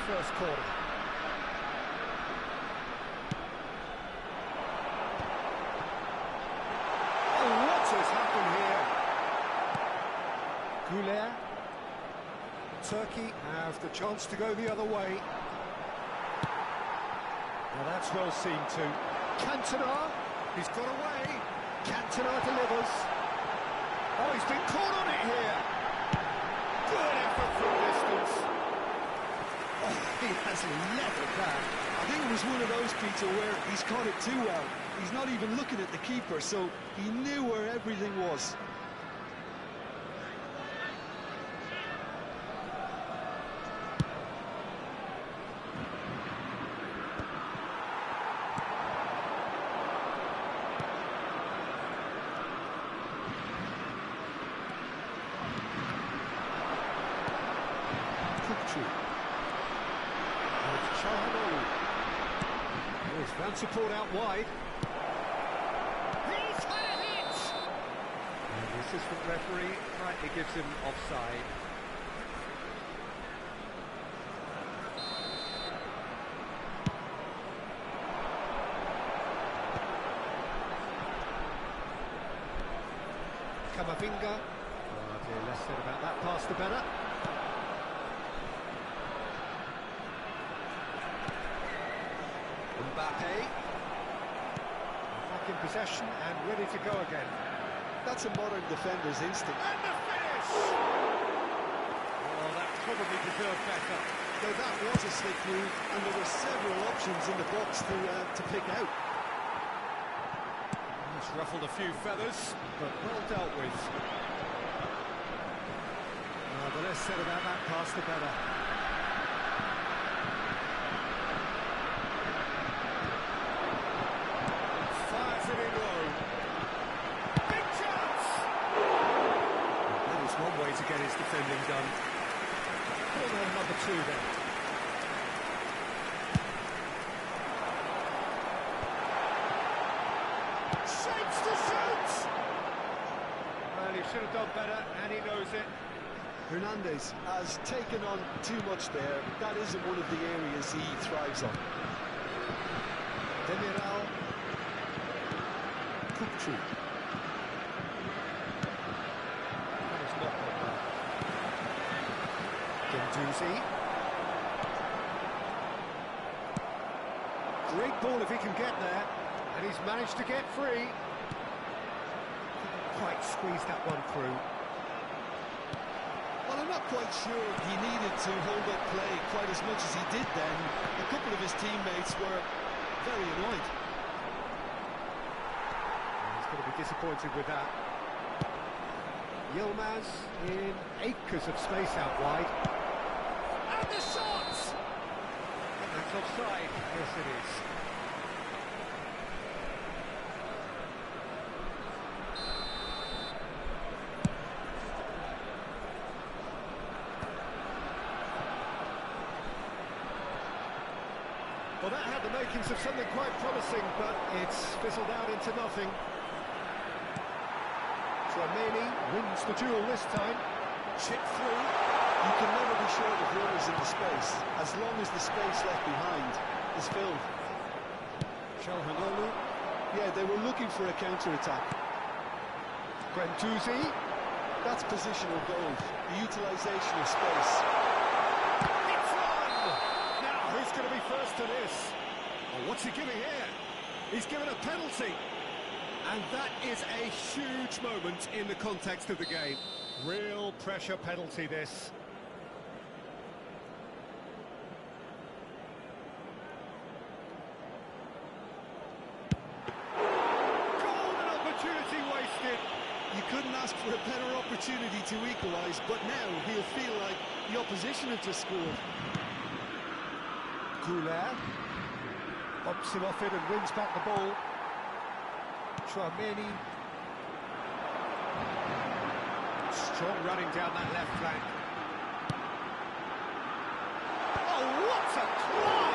first quarter. Oh, what has happened here? Goulet. Turkey have the chance to go the other way. Now that's well seen too. Cantona, he's got away. Cantona delivers. Oh, he's been caught on it here. Good effort from distance. Oh, he has leveled that. I think it was one of those, Peter, where he's caught it too well. He's not even looking at the keeper, so he knew where everything was. He's found support out wide. He's had a hit! And the assistant referee rightly gives him offside. Camavinga. Oh dear, less said about that pass the better. Mbappe, back in possession and ready to go again. That's a modern defender's instinct. And the finish! Oh, that probably deserved better. So that was a slick move, and there were several options in the box to pick out. It's ruffled a few feathers, but well dealt with. The less said about that pass, the better. One way to get his defending done. Corner number 2 then. Shapes to shoot! Well, he should have done better, and he knows it. Hernandez has taken on too much there. That isn't one of the areas he thrives on. Demiral. Kupchu. Gendouzi. Great ball if he can get there, and he's managed to get free. Couldn't quite squeeze that one through. Well, I'm not quite sure he needed to hold up play quite as much as he did then. A couple of his teammates were very annoyed. He's going to be disappointed with that. Yilmaz in acres of space out wide. And the shot! That's offside. Yes, it is. Well, that had the makings of something quite promising, but it's fizzled out into nothing. Tramini wins the duel this time. Chip through. You can never be short of runners in the space, as long as the space left behind is filled. Calhanoglu. Yeah, they were looking for a counter-attack. Gendouzi. That's positional goal, the utilisation of space. It's one! Now, who's going to be first to this? Oh, what's he giving here? He's given a penalty. And that is a huge moment in the context of the game. Real pressure penalty, this. Golden opportunity wasted. You couldn't ask for a better opportunity to equalise, but now he'll feel like the opposition have just scored. Goulet bumps him off it and wins back the ball. Tramini. Strong running down that left flank. Oh, what a try!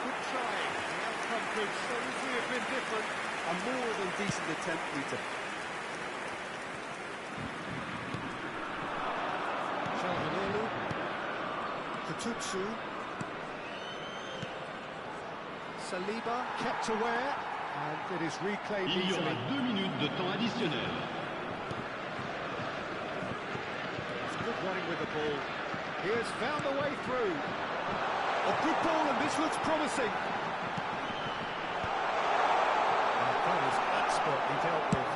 Good try. The outcome could so easily have been different. A more than decent attempt, Peter. Calhanoglu. Tutsu. Saliba kept aware, and it is reclaimed Il y easily. aura 2 minutes de temps additionnel. It's good running with the ball. He has found a way through. A good ball, and this looks promising. And that is expertly dealt with.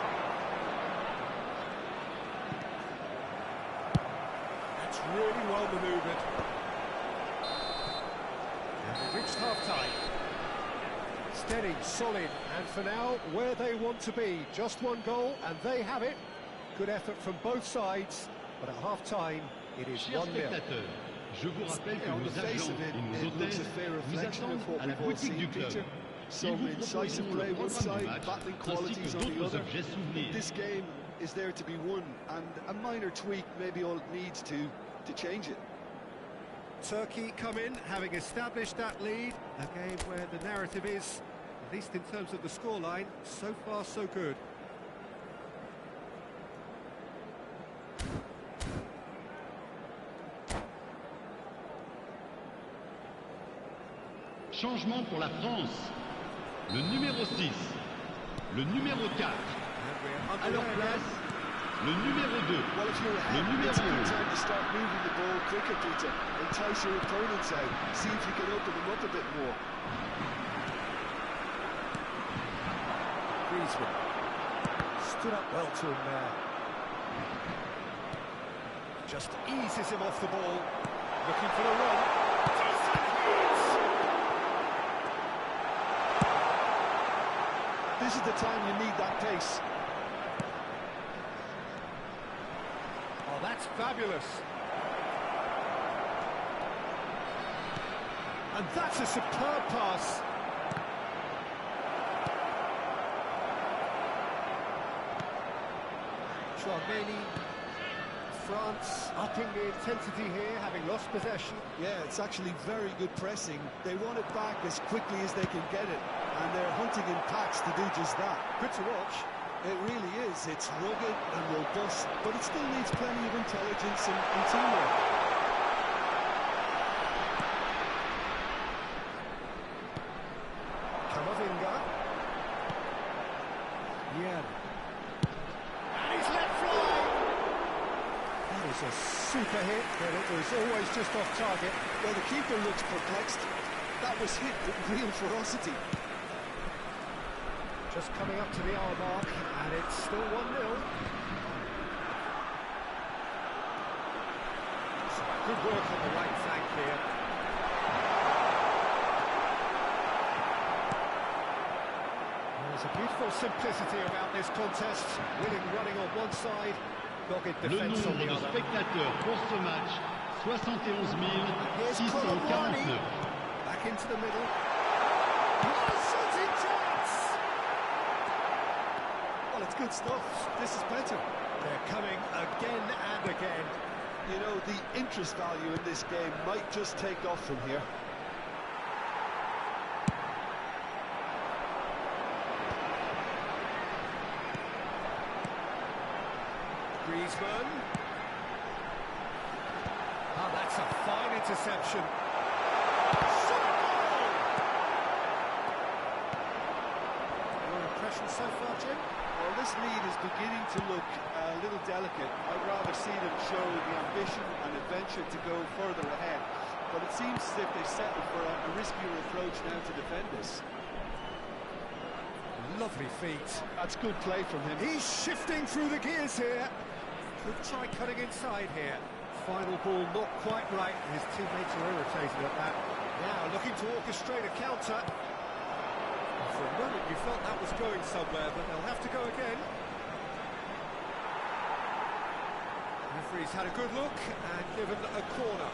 That's really well manoeuvred. And they've reached half-time. Steady, solid, and for now, where they want to be. Just one goal, and they have it. Good effort from both sides, but at half-time, it is Chers 1-0. spectateurs, je vous rappelle que On the nos face agents of it, et nos it looks hôtels a fair vous reflection attendent of what à la we've all boutique du seen, club. Peter. Ils Some vous incisive proposeront play le one programme du side, match, battling ainsi qualities que on the d'autres other. objets souvenirs. This game is there to be won, and a minor tweak maybe all it needs to change it. Turkey come in, having established that lead. A game where the narrative is, at least in terms of the scoreline, so far so good. Changement pour la France. Le numéro 6, le numéro 4, à leur place, le numéro 2, Well, if you're le ahead, numéro it's a good 11. time to start moving the ball quicker, Peter. Entice your opponents out. See if you can open them up a bit more. Griezmann stood up well to him there. Just eases him off the ball. Looking for the run. Decent hit! This is the time you need that pace. Oh, that's fabulous. And that's a superb pass. Chouameni, France upping the intensity here, having lost possession. Yeah, it's actually very good pressing. They want it back as quickly as they can get it, and they're hunting in packs to do just that. Good to watch. It really is. It's rugged and robust, but it still needs plenty of intelligence and teamwork. Camavinga. Yeah. And he's let fly. That is a super hit, but it was always just off target. Well, the keeper looks perplexed. That was hit with real ferocity. Just coming up to the hour mark, and it's still 1-0. Good work on the right flank here. There's a beautiful simplicity about this contest. Willing running on one side, dogged Le defence on nombre the de other. spectateurs pour ce match, 71 Here's 649. back into the middle. Oh, shooting chance! Well, it's good stuff. This is better. They're coming again and again. You know, the interest value in this game might just take off from here. Griezmann. Ah, that's a fine interception. Shot goal! Your impression so far, Jim? Well, this lead is beginning to look a little delicate. I'd rather see them show the ambition and adventure to go further ahead. But it seems as if they settled for a riskier approach now to defend this. Lovely feet. That's good play from him. He's shifting through the gears here. Could try cutting inside here. Final ball not quite right. His teammates are irritated at that. Now looking to orchestrate a counter. For a moment you felt that was going somewhere, but they'll have to go again. Referee's had a good look and given a corner.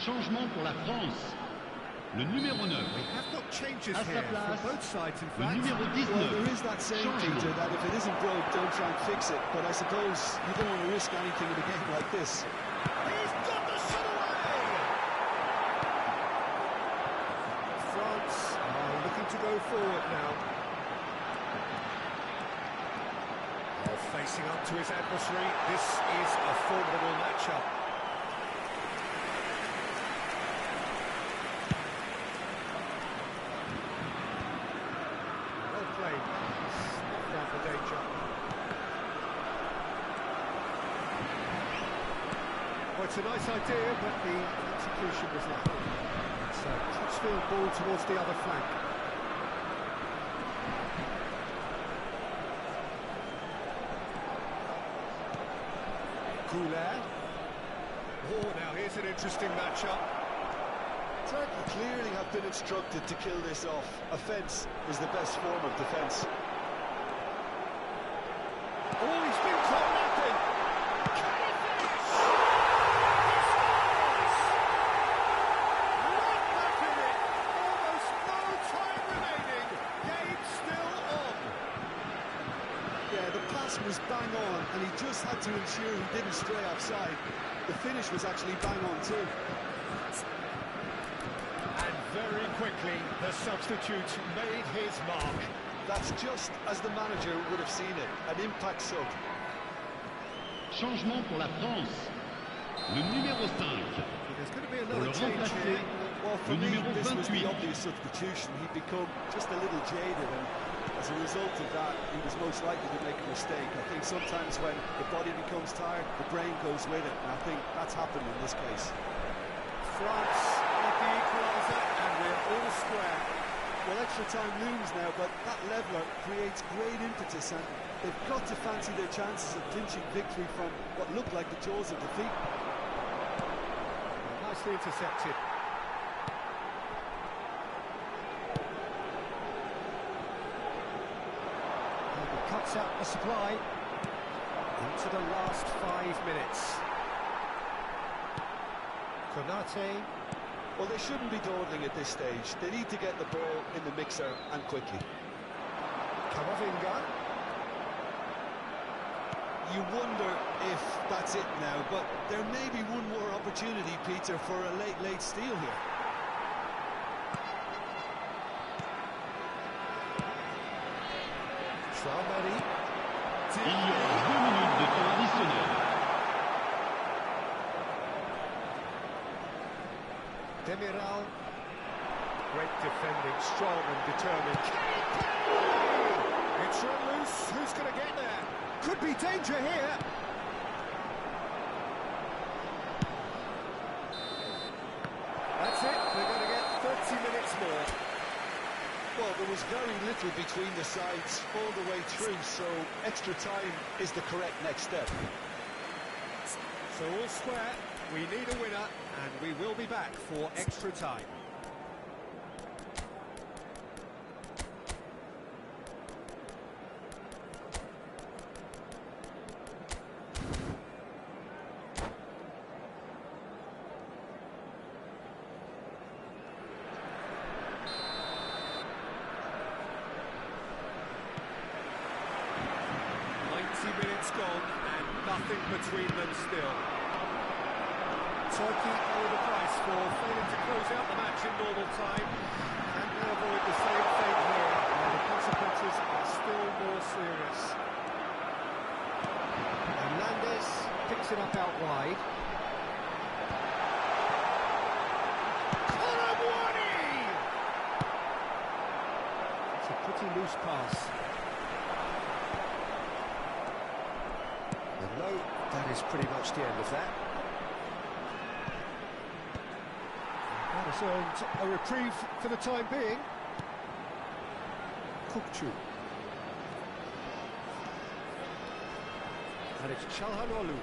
Changement pour la France. Le numéro 9. We have got changes À sa here place, for both sides, in le fact. numéro Well, 19. there is that saying, Changement. Peter, that if it isn't broke, don't try and fix it. But I suppose you don't want to risk anything in a game like this. He's got the shot away! France are looking to go forward now. Oh, facing up to his adversary, this is a formidable matchup. Well played. Snuffed out the danger. Well, it's a nice idea, but the execution was lacking. It's a crossfield ball towards the other flank. Goulet. Oh, now here's an interesting matchup. Turkey clearly have been instructed to kill this off. Offence is the best form of defence. Oh, he's been caught napping. Can he finish? He scores! Right back in it. Almost no time remaining. Game still on. Yeah, the pass was bang on, and he just had to ensure he didn't stray offside. The finish was actually bang on too. And very quickly, the substitute made his mark. That's just as the manager would have seen it, an impact sub. Changement pour la France. Le numéro 5. There's going to be Pour another le change remplacer, here. Well, for le me, numéro this was the 28. obvious substitution. He'd become just a little jaded, and as a result of that, he was most likely to make a mistake. I think sometimes when the body becomes tired, the brain goes with it, and I think that's happened in this case. France with the equaliser, and we're all square. Well, extra time looms now, but that leveller creates great impetus, and they've got to fancy their chances of clinching victory from what looked like the jaws of defeat. Nicely intercepted. And he cuts out the supply into the last 5 minutes. Konate. Well, they shouldn't be dawdling at this stage. They need to get the ball in the mixer, and quickly. Camavinga. You wonder if that's it now, but there may be one more opportunity, Peter, for a late steal here. Traoré. Il y aura 2 minutes de temps additionnel. Demiral. Great defending, strong and determined. It's run loose. Who's going to get there? Could be danger here. That's it. They're going to get 30 minutes more. Well, there was very little between the sides all the way through, so extra time is the correct next step. So all square. We need a winner, and we will be back for extra time. Minutes gone and nothing between them still. Turkey pay the price for failing to close out the match in normal time, and they avoid the same fate here, and the consequences are still more serious. Hernandez picks it up out wide. It's a pretty loose pass. No, that is pretty much the end of that. That has earned a reprieve for the time being. Kukçu. And it's Çalhanoğlu.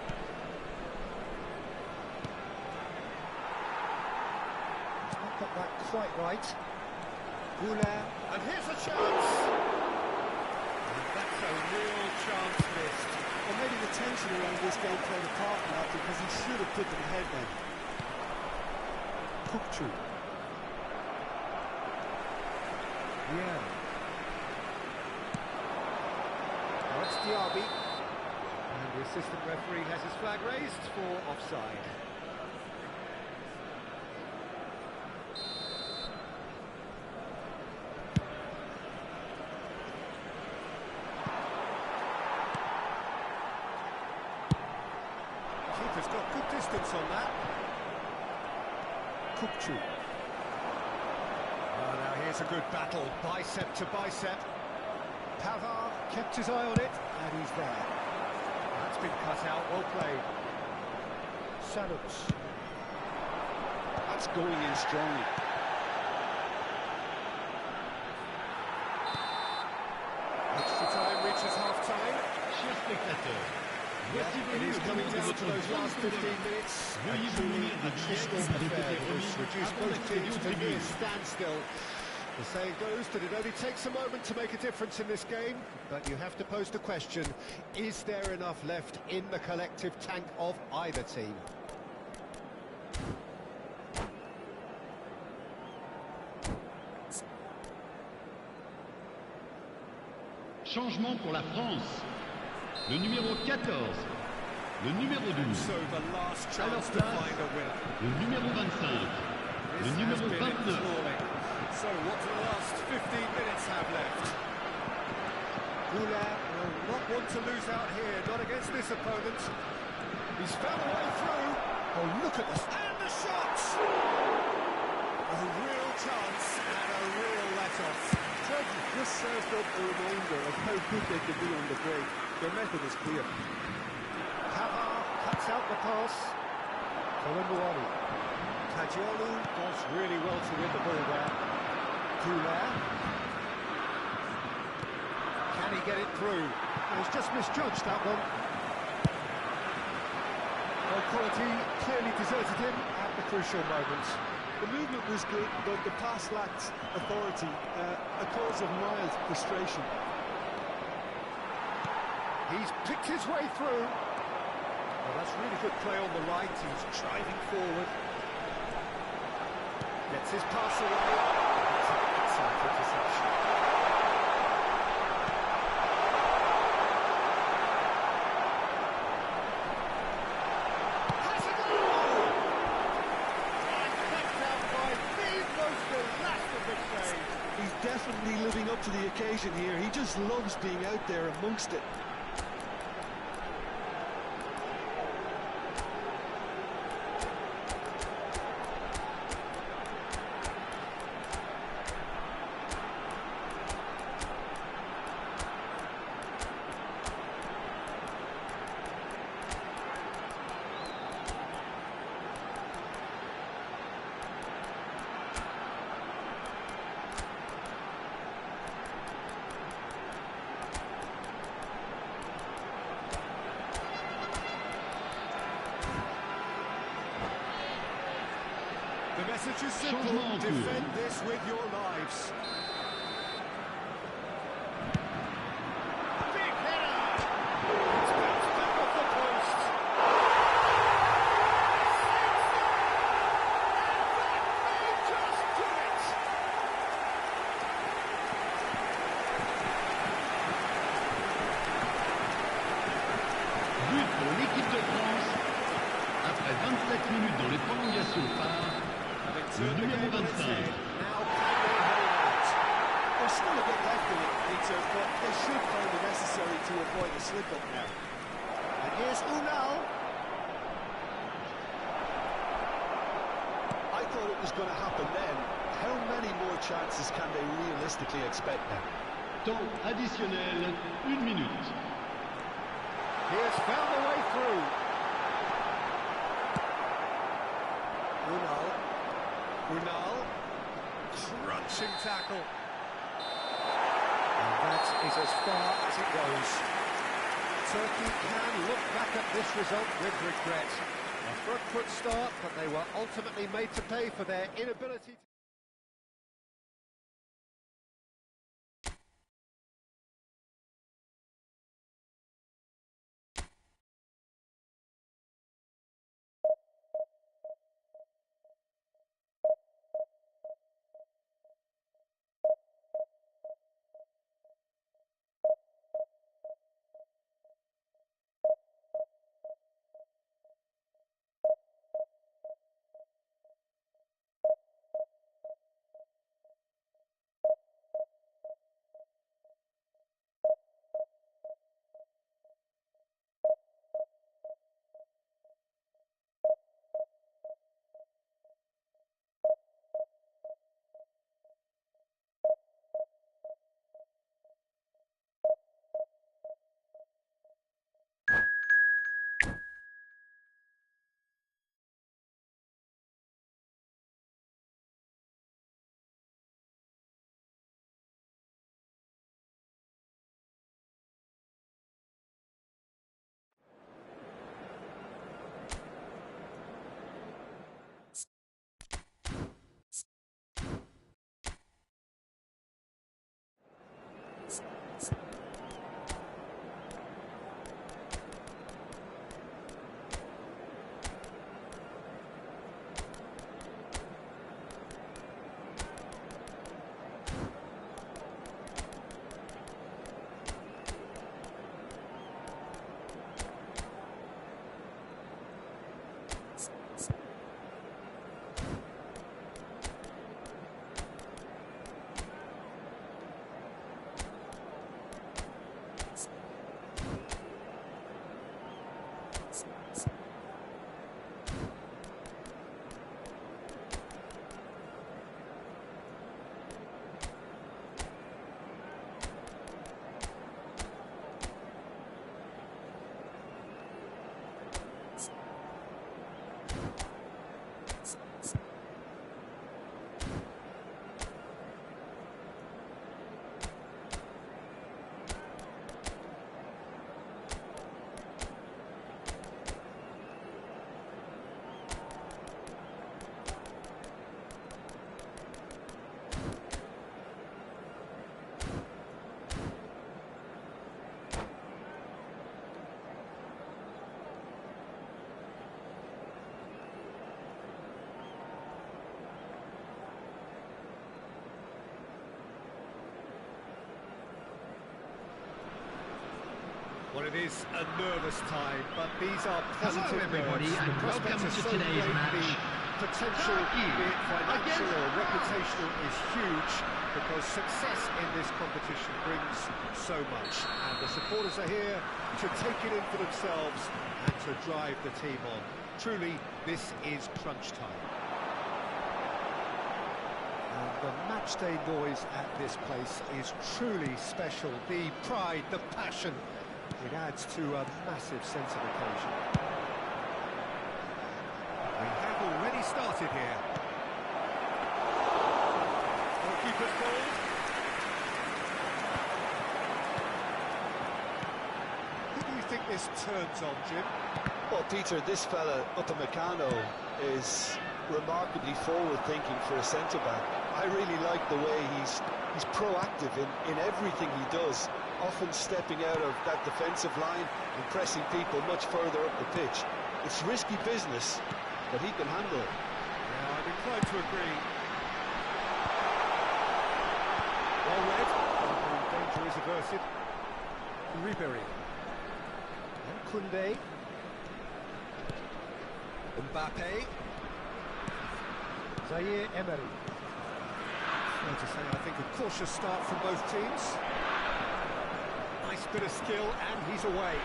He's not got that quite right. Goulet. And here's a chance! And that's a real chance missed. Well, maybe the tension around this game played a part in that, because he should have put them ahead then. Kupchu. Yeah. Now it's Diaby. And the assistant referee has his flag raised for offside. Keeper's got good distance on that. Kupchu. Oh, now here's a good battle, bicep to bicep. Pavard kept his eye on it, and he's there. That's been cut out, well played. Sanuts. That's going in strongly. Extra time reaches half-time. Chers spectateurs, voici It venu is le coming moment de down votre to those grande last 15 couronne. minutes. Veuillez vous Truly munir de a billets close qui vous ont affair. été It remis has reduced avant both d'accéder teams aux to a near tribunes. standstill. The saying goes that it only takes a moment to make a difference in this game, but you have to pose the question, is there enough left in the collective tank of either team? Changement pour la France. Le numéro 14. Le numéro 12. So the last À leur chance to place, find a winner. le numéro 25. Le This numéro has been 29. enthralling. So what do the last 15 minutes have left? Goulart will not want to lose out here, not against this opponent. He's found a way through. Oh, look at this. And the shot! A real chance and a real let-off. Judge, this serves up a reminder of how good they can be on the break. Their method is clear. Pavard cuts out the pass. Colomboani. Tagliolu does really well to win the ball there. Goulart. Can he get it through? He's just misjudged that one. Well, quality clearly deserted him at the crucial moments. The movement was good, but the pass lacked authority, a cause of mild frustration. He's picked his way through. Well, that's really good play on the right. He's driving forward. Gets his pass away. It's an excellent interception. Has a goal! And kept out by the most elastic save. He's definitely living up to the occasion here. He just loves being out there amongst it. The message is simple, Changement en cours. defend this with your lives. Big header! It's bounced back off the post. And that may just do it! But pour l'équipe de France. Après 27 minutes dans les prolongations phares, le numéro 25. Now can they hold out? There's still a bit left in it, Peter, but they should find it necessary to avoid a slip-up now. And here's Unal. I thought it was going to happen then. How many more chances can they realistically expect now? Temps additionnel, 1 minute. He has found a way through. Unal. Crunching tackle. And that is as far as it goes. Turkey can look back at this result with regret. A front foot start, but they were ultimately made to pay for their inability to... Well, it is a nervous time, but these are Hello positive everybody nerves. and The welcome prospects to are so today's great, match. the potential, Turkey be it financial against- or reputational, is huge because success in this competition brings so much. And the supporters are here to take it in for themselves and to drive the team on. Truly, this is crunch time. And the matchday noise at this place is truly special. The pride, the passion, it adds to a massive sense of occasion. We have already started here. Goalkeeper's ball. Who do you think this turns on, Jim? Well, Peter, this fella, Upamecano, is remarkably forward-thinking for a centre-back. I really like the way he's proactive in everything he does, often stepping out of that defensive line and pressing people much further up the pitch. It's risky business, but he can handle it. Yeah, I'm inclined to agree. Well read. Danger is averted. Ribery. And Koundé. Mbappe. Zaire Emery. Fair to say, I think a cautious start from both teams. Nice bit of skill, and he's away.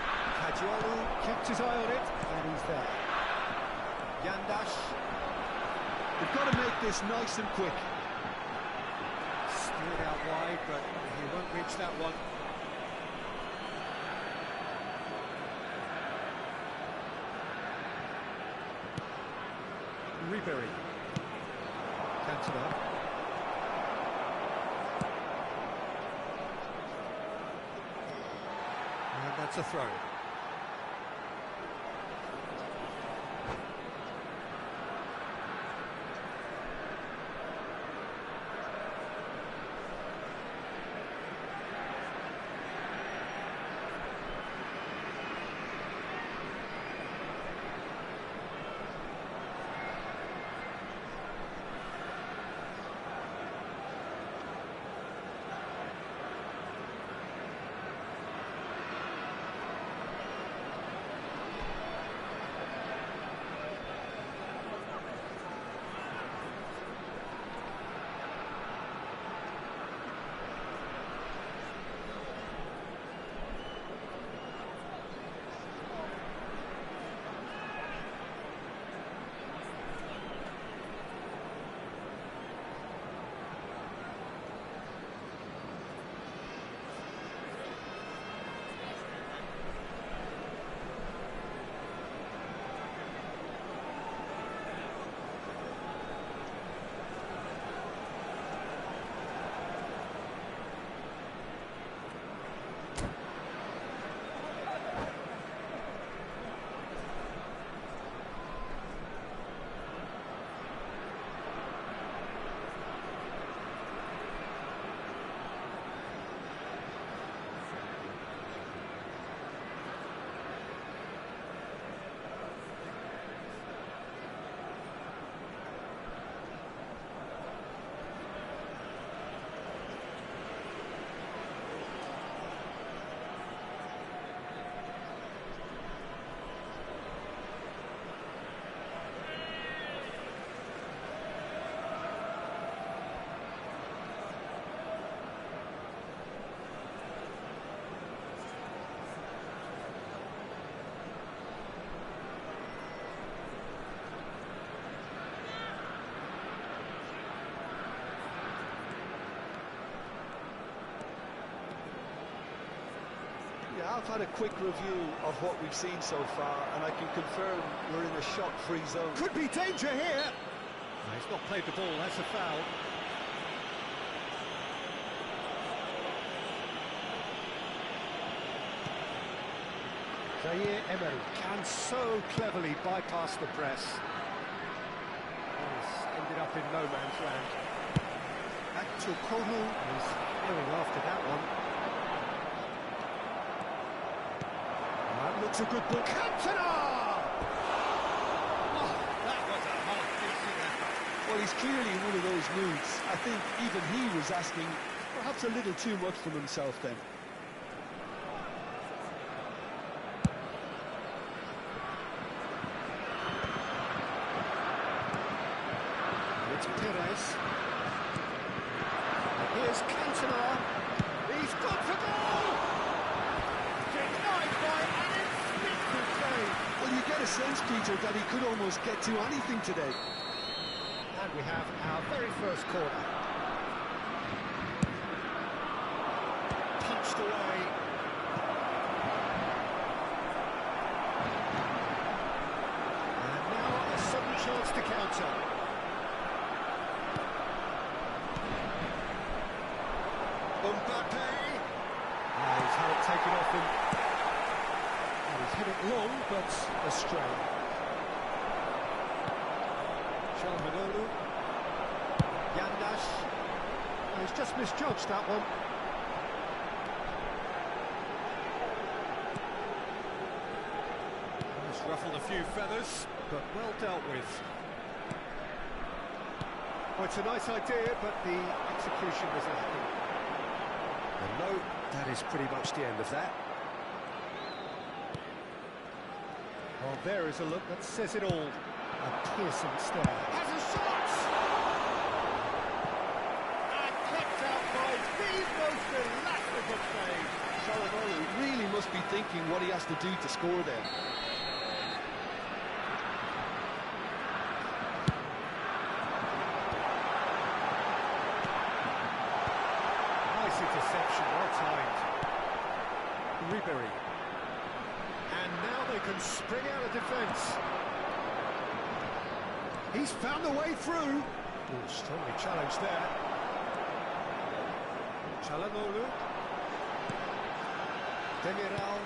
Kajualu kept his eye on it, and he's there. Yandash. We've got to make this nice and quick. Steered out wide, but he won't reach that one. Ribery. Cantona. And that's a throw. Yeah, I've had a quick review of what we've seen so far, and I can confirm we're in a shot-free zone. Could be danger here. No, he's not played the ball, that's a foul. Zaire Emery can so cleverly bypass the press. He's ended up in no man's land. Kono is going after that one. That looks a good ball. Cantona! Oh, that was a half-decent effort. Well, he's clearly in one of those moods. I think even he was asking perhaps a little too much from himself then. Cantona. He's got to goal! Denied by an instinctive save. Well, you get a sense, Peter, that he could almost get to anything today. And we have our very first corner. Punched away. And now a sudden chance to counter. Mbappe. He's had it taken off him. And he's hit it long, but astray. Çalhanoğlu. Yandash. He's just misjudged that one. He's ruffled a few feathers, but well dealt with. Well, it's a nice idea, but the execution was lacking. And no, that is pretty much the end of that. Well, there is a look that says it all. A piercing stare. Has a shot! And kept out by the most elastic of plays. Çalhanoğlu really must be thinking what he has to do to score there. Nice interception, well timed. Ribery. And now they can spring out of defence. He's found a way through. Ooh, strongly challenged there. Çalhanoğlu. Demiral.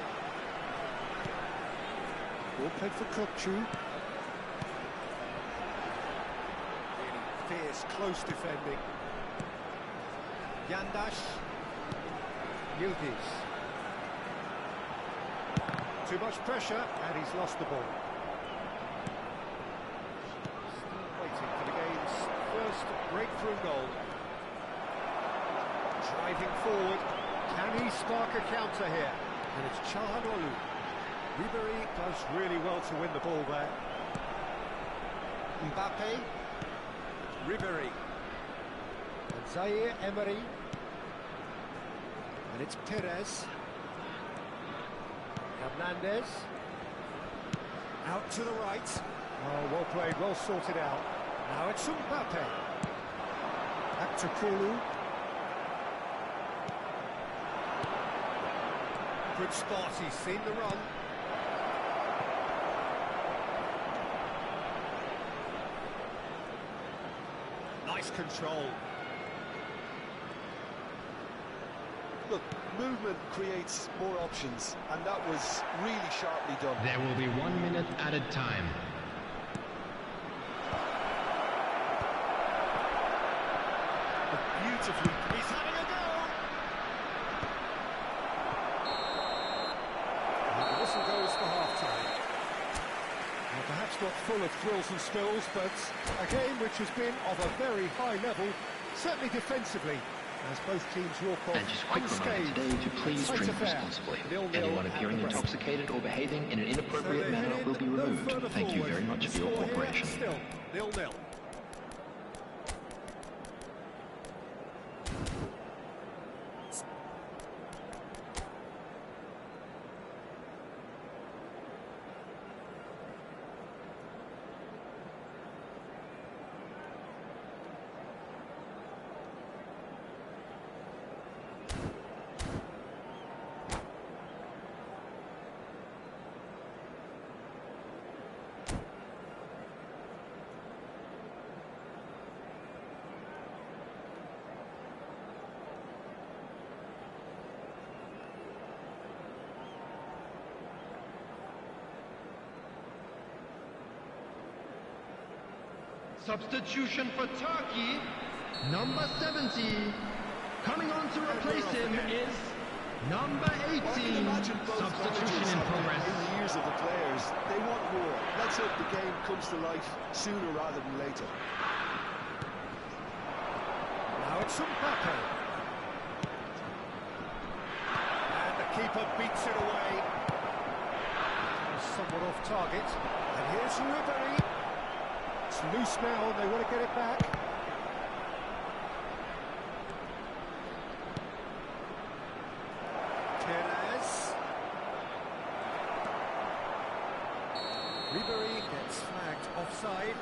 All played for Kokcu. Really fierce, close defending. Yandash. Yildiz. Too much pressure, and he's lost the ball. Waiting for the game's first breakthrough goal. Driving forward, can he spark a counter here? And it's Çalhanoğlu. Ribery does really well to win the ball there. Mbappe. Ribery. And Zaire Emery. And it's Perez. Hernandez. Out to the right. Oh, well played, well sorted out. Now it's Mbappe. Back to Kulu. Good spot, he's seen the run. Nice control. Look, movement creates more options, and that was really sharply done. There will be 1 minute added time. Beautifully. He's having a go! And the whistle goes for half-time. Well, perhaps not full of thrills and spills, but a game which has been of a very high level, certainly defensively, as both teams walk off And just a quick reminder unscathed. today to please Tight drink affair. responsibly. 0-0 Anyone at appearing the break. intoxicated or behaving in an inappropriate So manner they're will be headed no removed. further Thank you forward. very much for your Score here, cooperation. Still 0-0. Substitution for Turkey, number 70. Coming on to replace him is number 18. I can imagine both Substitution managers in have progress. in the ears of the players. They want more. Let's hope the game comes to life sooner rather than later. Now it's Mbappe. And the keeper beats it away. Somewhat off target. And here's Ribery. It's loose now, and they want to get it back. Ribery gets flagged offside.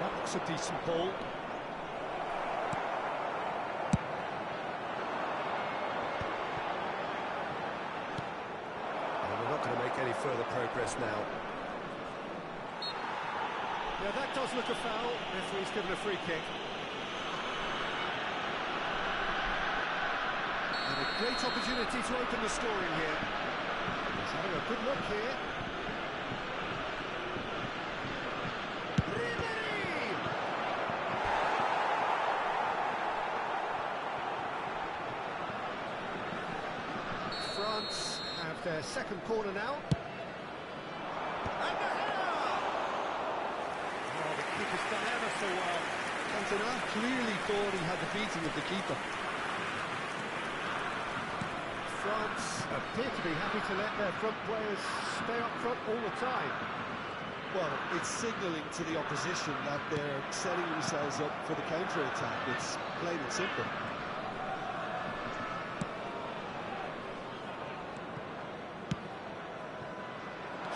That looks a decent ball. And we're not going to make any further progress now. Yeah, that does look a foul. Referee's given a free kick. And a great opportunity to open the scoring here. He's having a good look here. Ribery! France have their second corner now. And the header! Oh, the keeper's done ever so well. Cantona clearly thought he had the beating of the keeper. France appear to be happy to let their front players stay up front all the time. Well, it's signalling to the opposition that they're setting themselves up for the counter-attack. It's plain and simple.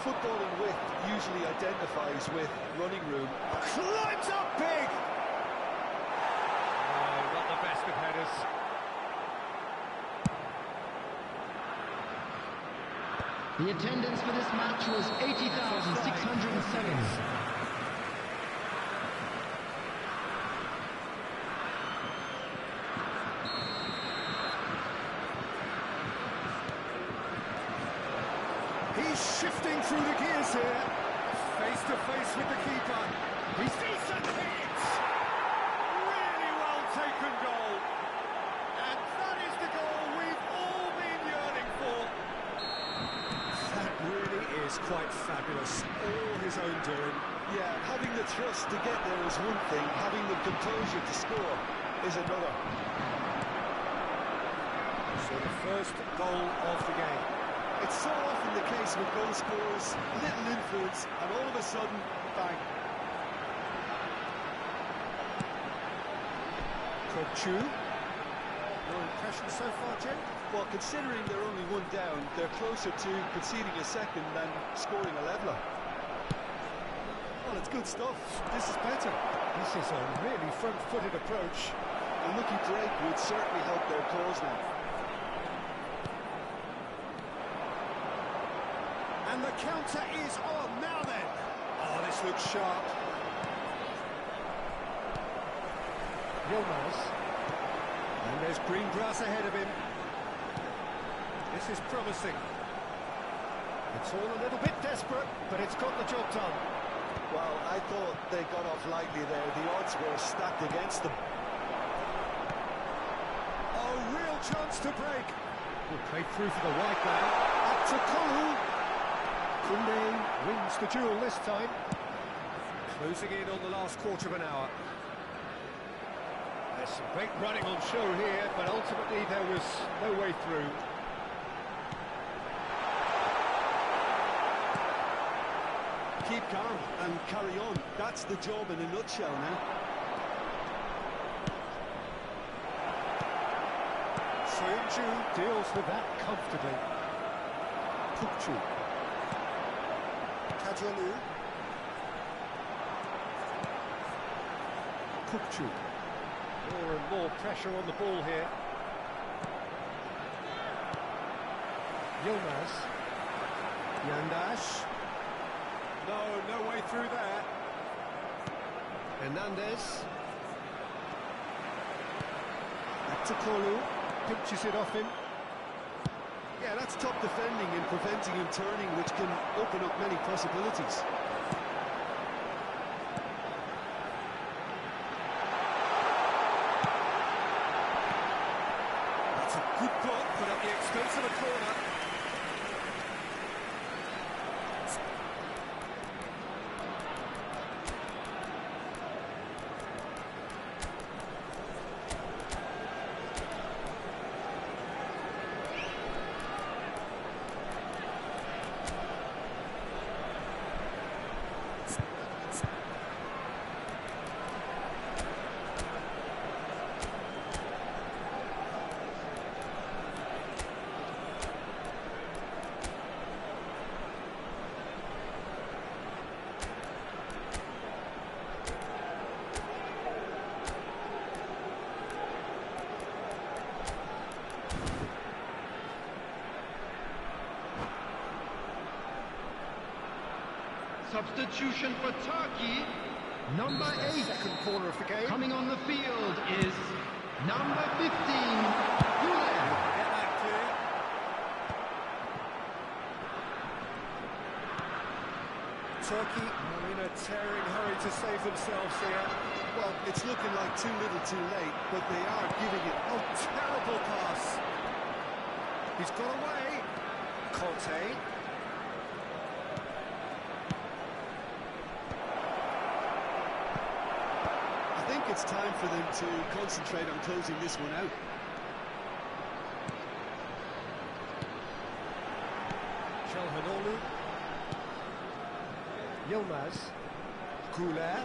Footballing width usually identifies with running room. Climbs up big! Oh, not the best of headers. The attendance for this match was 80,607. He's shifting through the gears here. Face to face with the keeper. He's decent hit! Really well taken goal. And that is the goal we've all been yearning for. That really is quite fabulous. All his own doing. Yeah, having the trust to get there is one thing, having the composure to score is another. So the first goal of the game. It's so often the case with goal scorers, little influence, and all of a sudden, bang. Kochu. Your impression so far, Jim? Well, considering they're only one down, they're closer to conceding a second than scoring a leveller. Well, it's good stuff. This is better. This is a really front-footed approach. A lucky break would certainly help their cause now. And the counter is on now then. Oh, this looks sharp. Yilmaz. And there's green grass ahead of him. This is promising. It's all a little bit desperate, but it's got the job done. Well, I thought they got off lightly there. The odds were stacked against them. Oh, real chance to break. Will play through for the wide man. Up to Kolu. Koundé wins the duel this time. Closing in on the last quarter of an hour. There's some great running on show here, but ultimately there was no way through. Keep calm and carry on. That's the job in a nutshell now. Soyuncu deals with that comfortably. Kukçu. Kajalu. Kukçu. More and more pressure on the ball here. Yilmaz. Yandash. No way through there. Hernandez. Back to Kolu. Pinches it off him. Yeah, that's top defending and preventing him turning, which can open up many possibilities. That's a good block, but at the expense of a corner. Substitution for Turkey. Number 8, second corner of the game. coming on the field is number 15, Gulen. Get that clear. Turkey are in a tearing hurry to save themselves here. Well, it's looking like too little too late, but they are giving it. Oh, terrible pass. He's got away. Conte. I think it's time for them to concentrate on closing this one out. Çalhanoğlu. Yilmaz. Güler.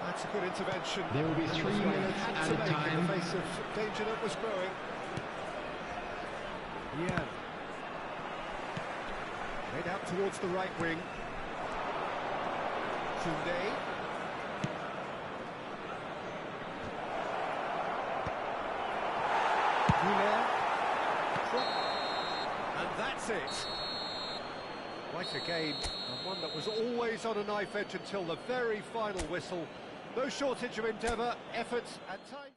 That's a good intervention. There will be 3 minutes Had to at a make in time. the face of danger that was growing. Yeah. Head out towards the right wing. Koundé. Güler. And that's it. Quite a game, and one that was always on a knife edge until the very final whistle. No shortage of endeavour, effort, and time.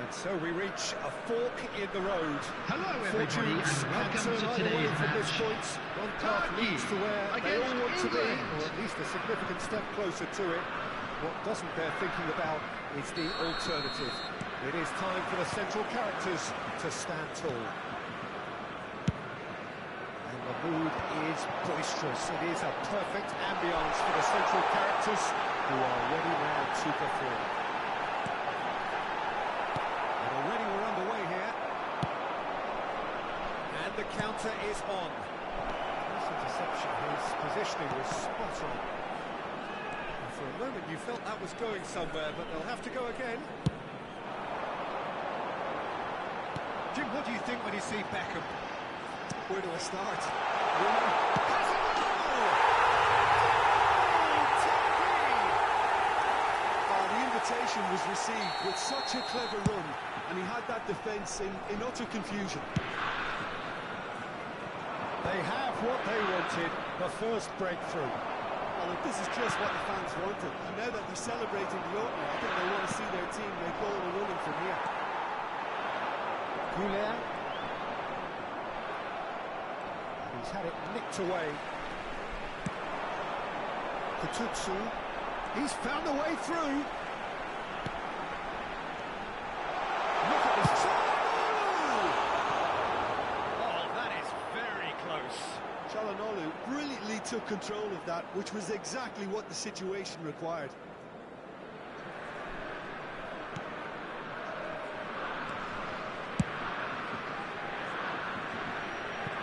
And so we reach a fork in the road. Hello everybody and welcome to today's match. One path leads to where they all want to be, or at least a significant step closer to it. What doesn't bear thinking about is the alternative. It is time for the central characters to stand tall. And the mood is boisterous. It is a perfect ambience for the central characters who are ready now to perform. And already we're underway here. And the counter is on. This interception, his positioning was spot on. And for a moment you felt that was going somewhere, but they'll have to go again. Jim, what do you think when you see Beckham? Where do I start? The invitation was received with such a clever run, and he had that defence in utter confusion. They have what they wanted, the first breakthrough. Well, look, this is just what the fans wanted, and now that they're celebrating the opener, I think they want to see their team make all the running from here. Goulet. He's had it nicked away. Kututsu. He's found a way through. Look at this. Oh, that is very close. Çalhanoğlu brilliantly took control of that, which was exactly what the situation required.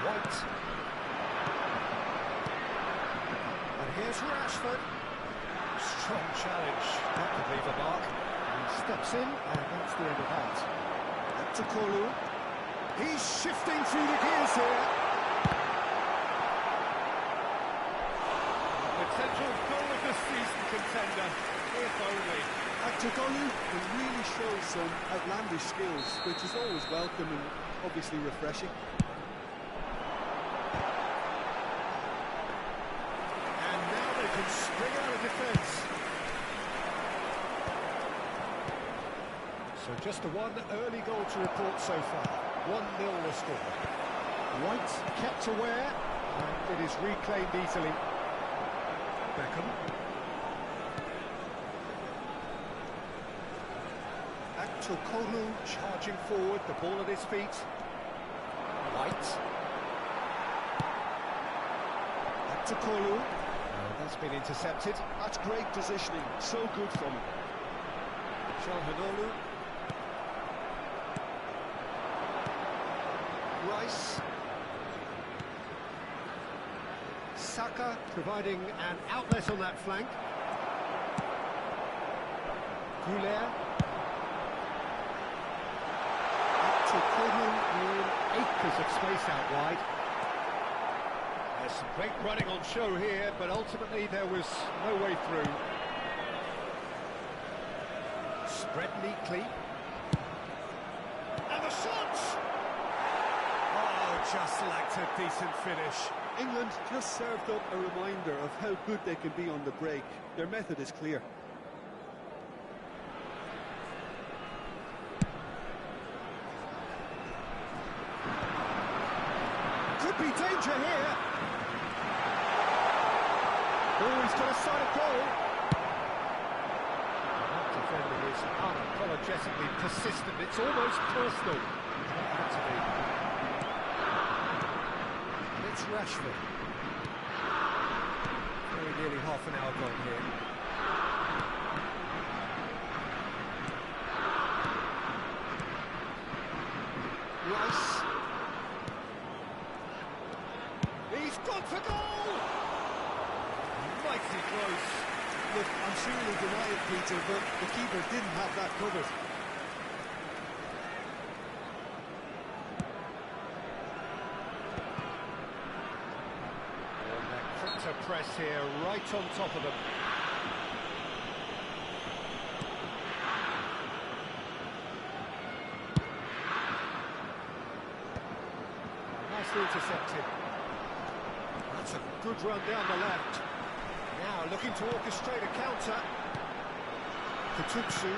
White. And here's Rashford. Strong challenge. That could leave a mark. He steps in, and that's the end of that. Back to Kolu. He's shifting through the gears here. Potential goal of the season contender, if only. Aktogolu can really show some outlandish skills, which is always welcome and obviously refreshing. And now they can spring out of defence. So just the one early goal to report so far. 1-0 the score. White kept aware, and it is reclaimed easily. Beckham. Aktogolu charging forward, the ball at his feet. White. Aktogolu. That's been intercepted. That's great positioning, so good from him. Çalhanoğlu. Rice. Saka providing an outlet on that flank. Goulet. Aktogolu in acres of space out wide. There's some great running on show here, but ultimately there was no way through. Spread neatly. And the shot! Oh, just lacked a decent finish. England just served up a reminder of how good they can be on the break. Their method is clear. Could be danger here. Oh, he's got a sight of goal. That defender is unapologetically persistent. It's almost personal. It had to be. It's Rashford. Very nearly half an hour gone here. Rice. He's gone for goal! Mighty close. Look, I'm sure you'll deny it, Peter, but the keeper didn't have that covered. To press here, right on top of them. Nicely intercepted. That's a good run down the left. Now looking to orchestrate a counter. Kututsu.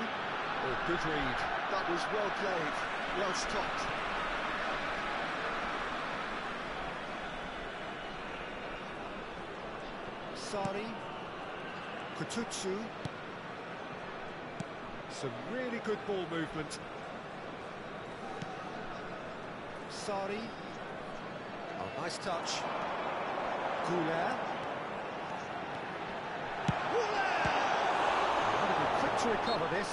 Oh, good read. That was well played, well stopped. Sari, Kututsu. Some really good ball movement. Sari. Oh, nice touch. Goulet. Goulet! Be quick to recover this.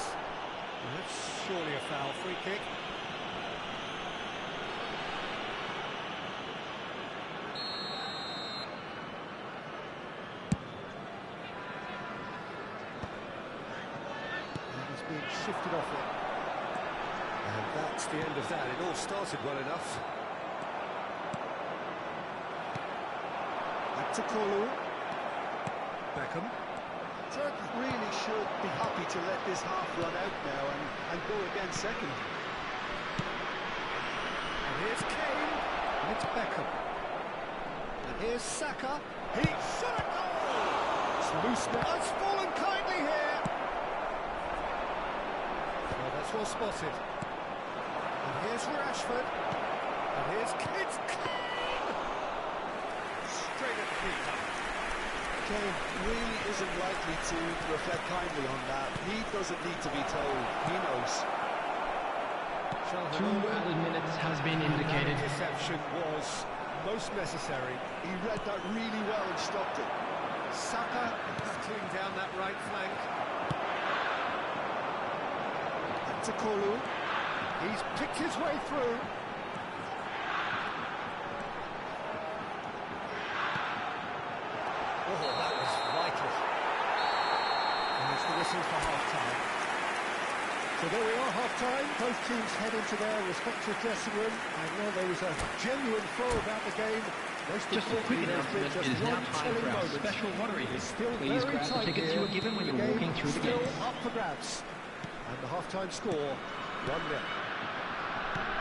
That's surely a foul. Free kick. Being shifted off it. And that's the end of that. It all started well enough. Back to Kolu. Beckham. Turkey really should be happy to let this half run out now and go again second. And here's Kane. And it's Beckham. And here's Saka. He shot a goal! It's loose now. It's fallen kindly here. Well, that's well spotted. And Here's Rashford. And here's Kids. Straight at the keeper. Kane really isn't likely to reflect kindly on that. He doesn't need to be told. He knows. 2 added minutes has been indicated. That interception was most necessary. He read that really well and stopped it. Saka battling down that right flank. Back to Kolu. He's picked his way through. Oh, that was vital. And there's the whistle for half-time. So there we are, half-time. Both teams head into their respective dressing room. And now there is a genuine flow about the game. Just a quick announcement, it is now time for our special lottery. Please grab the tickets you were given when you were walking through the Still gates. up for grabs. And the half-time score, 1-0.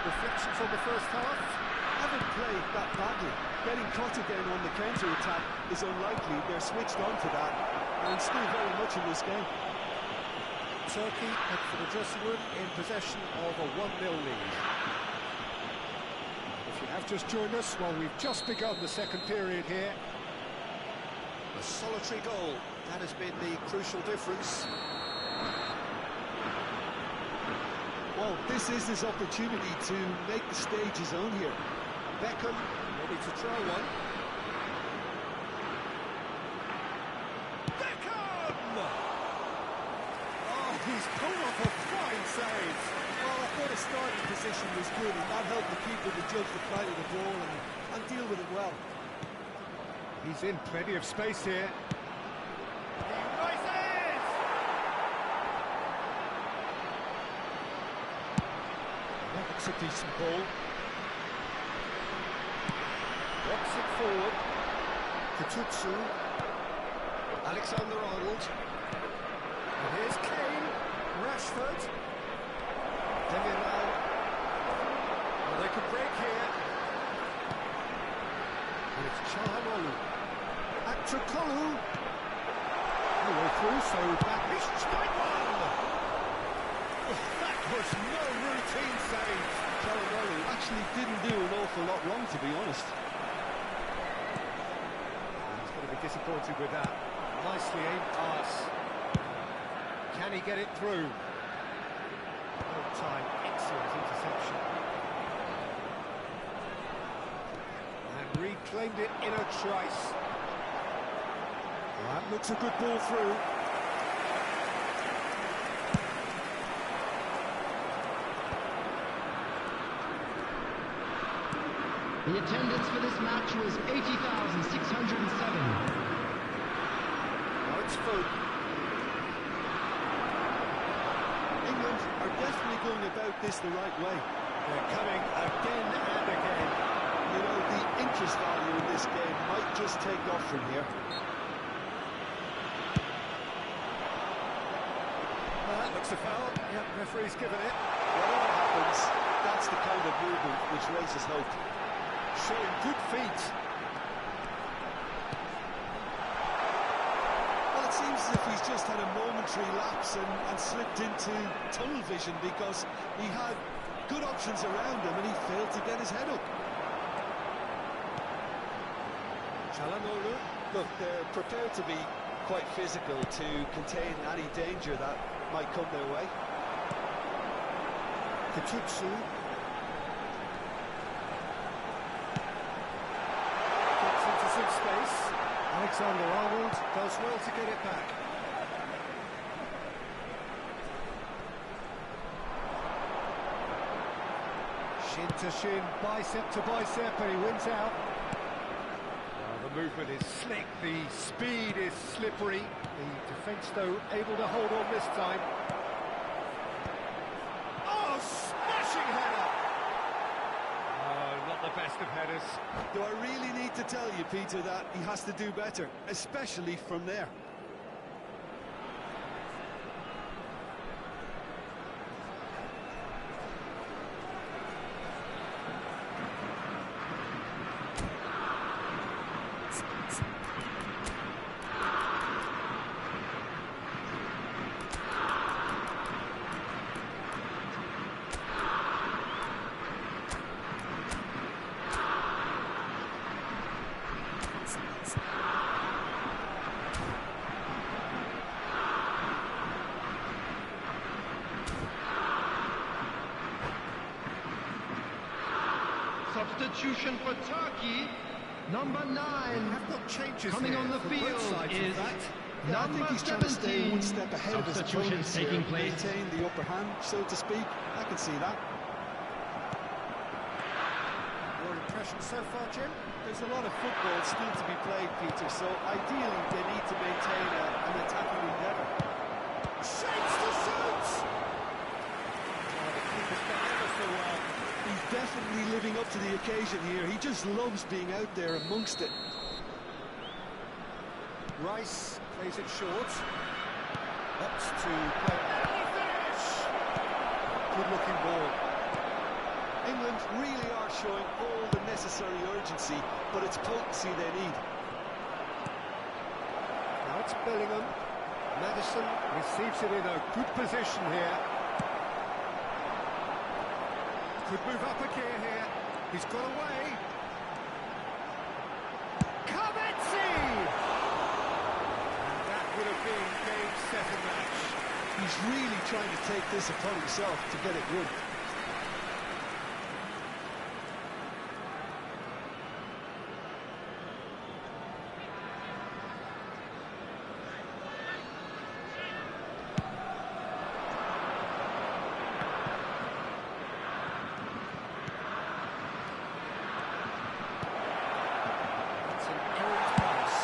Reflections on the first half. Haven't played that badly. Getting caught again on the counter-attack is unlikely. They're switched on to that, and still very much in this game. Turkey head for the dressing room in possession of a 1-0 lead. If you have just joined us, well, we've just begun the second period here. A solitary goal, that has been the crucial difference. Well, this is his opportunity to make the stage his own here. Beckham ready to try one. Beckham! Oh, he's pulled off a fine save. Well, I thought his starting position was good, and that helped the keeper to judge the flight of the ball and deal with it well. He's in plenty of space here. He rises! That's a decent ball. Walks it forward. Kututsu. Alexander-Arnold. And here's Kane. Rashford. Demiral. Well, they could break here. And it's Çalhanoğlu. Back to Kolu. All the way through, so back is strike one! Oh, that was no routine save. Çalhanoğlu actually didn't do an awful lot wrong, to be honest. He's going to be disappointed with that. Nicely aimed pass. Can he get it through? Good time, excellent interception. And reclaimed it in a trice. Well, that looks a good ball through. The attendance for this match was 80,607. Now it's Foden. England are definitely going about this the right way. They're coming again and again. You know, the interest value in this game might just take off from here. That looks a foul. Yep, referee's given it. Whatever happens, that's the kind of movement which raises hope. Showing good feet. Well, it seems as if he's just had a momentary lapse and slipped into tunnel vision, because he had good options around him and he failed to get his head up. Çalhanoğlu. Look, they're prepared to be quite physical to contain any danger that might come their way. Kututsu. Gets into some space. Alexander-Arnold does well to get it back. Shin to shin, bicep to bicep, and he wins out. Well, the movement is slick, the speed is slippery. The defence, though, able to hold on this time. Oh, smashing header! Oh, not the best of headers. Do I really need to tell you, Peter, that he has to do better, especially from there? Substitution for Turkey. Number 9 Have got changes coming here on the for both field sides, in is fact. Yeah, I think he's trying to stay 17. one step ahead of his Substitutions opponents taking here, place. maintain the upper hand, so to speak. I can see that. Your impression so far, Jim? There's a lot of football still to be played, Peter, so ideally they need to maintain an attacking endeavour. Shapes to shoot! Oh, the keeper's done ever so well. He's definitely living up to the occasion here. He just loves being out there amongst it. Rice plays it short. Opts to play. And the finish! Good looking ball. England really are showing all the necessary urgency, but it's potency they need. Now it's Bellingham. Maddison receives it in a good position here. Could move up a gear here. He's got away. Kametsi! And that would have been game, set and match. He's really trying to take this upon himself to get it good. It's an errant pass.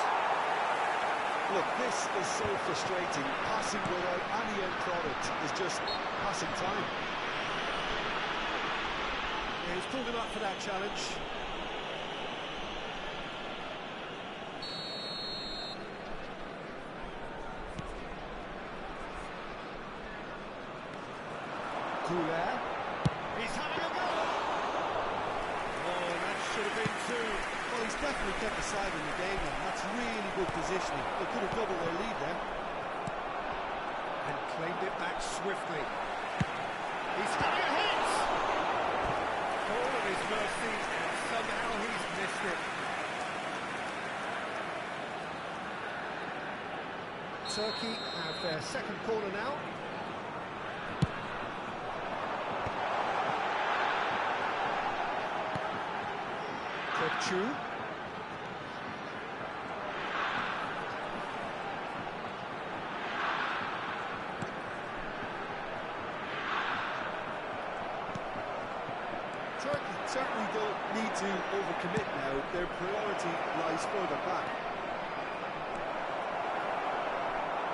Look, this is so frustrating. Passing without any end product is just passing time. Yeah, he's pulled him up for that challenge. Couler. He's having a go! Oh, that should have been two. Well, he's definitely kept the side in the game now. That's really good positioning. They could have doubled their lead then. And claimed it back swiftly. He's having a hit! All of his mercy, and somehow he's missed it. Turkey have their second corner now. Chu. Turkey certainly don't need to overcommit now. Their priority lies further back.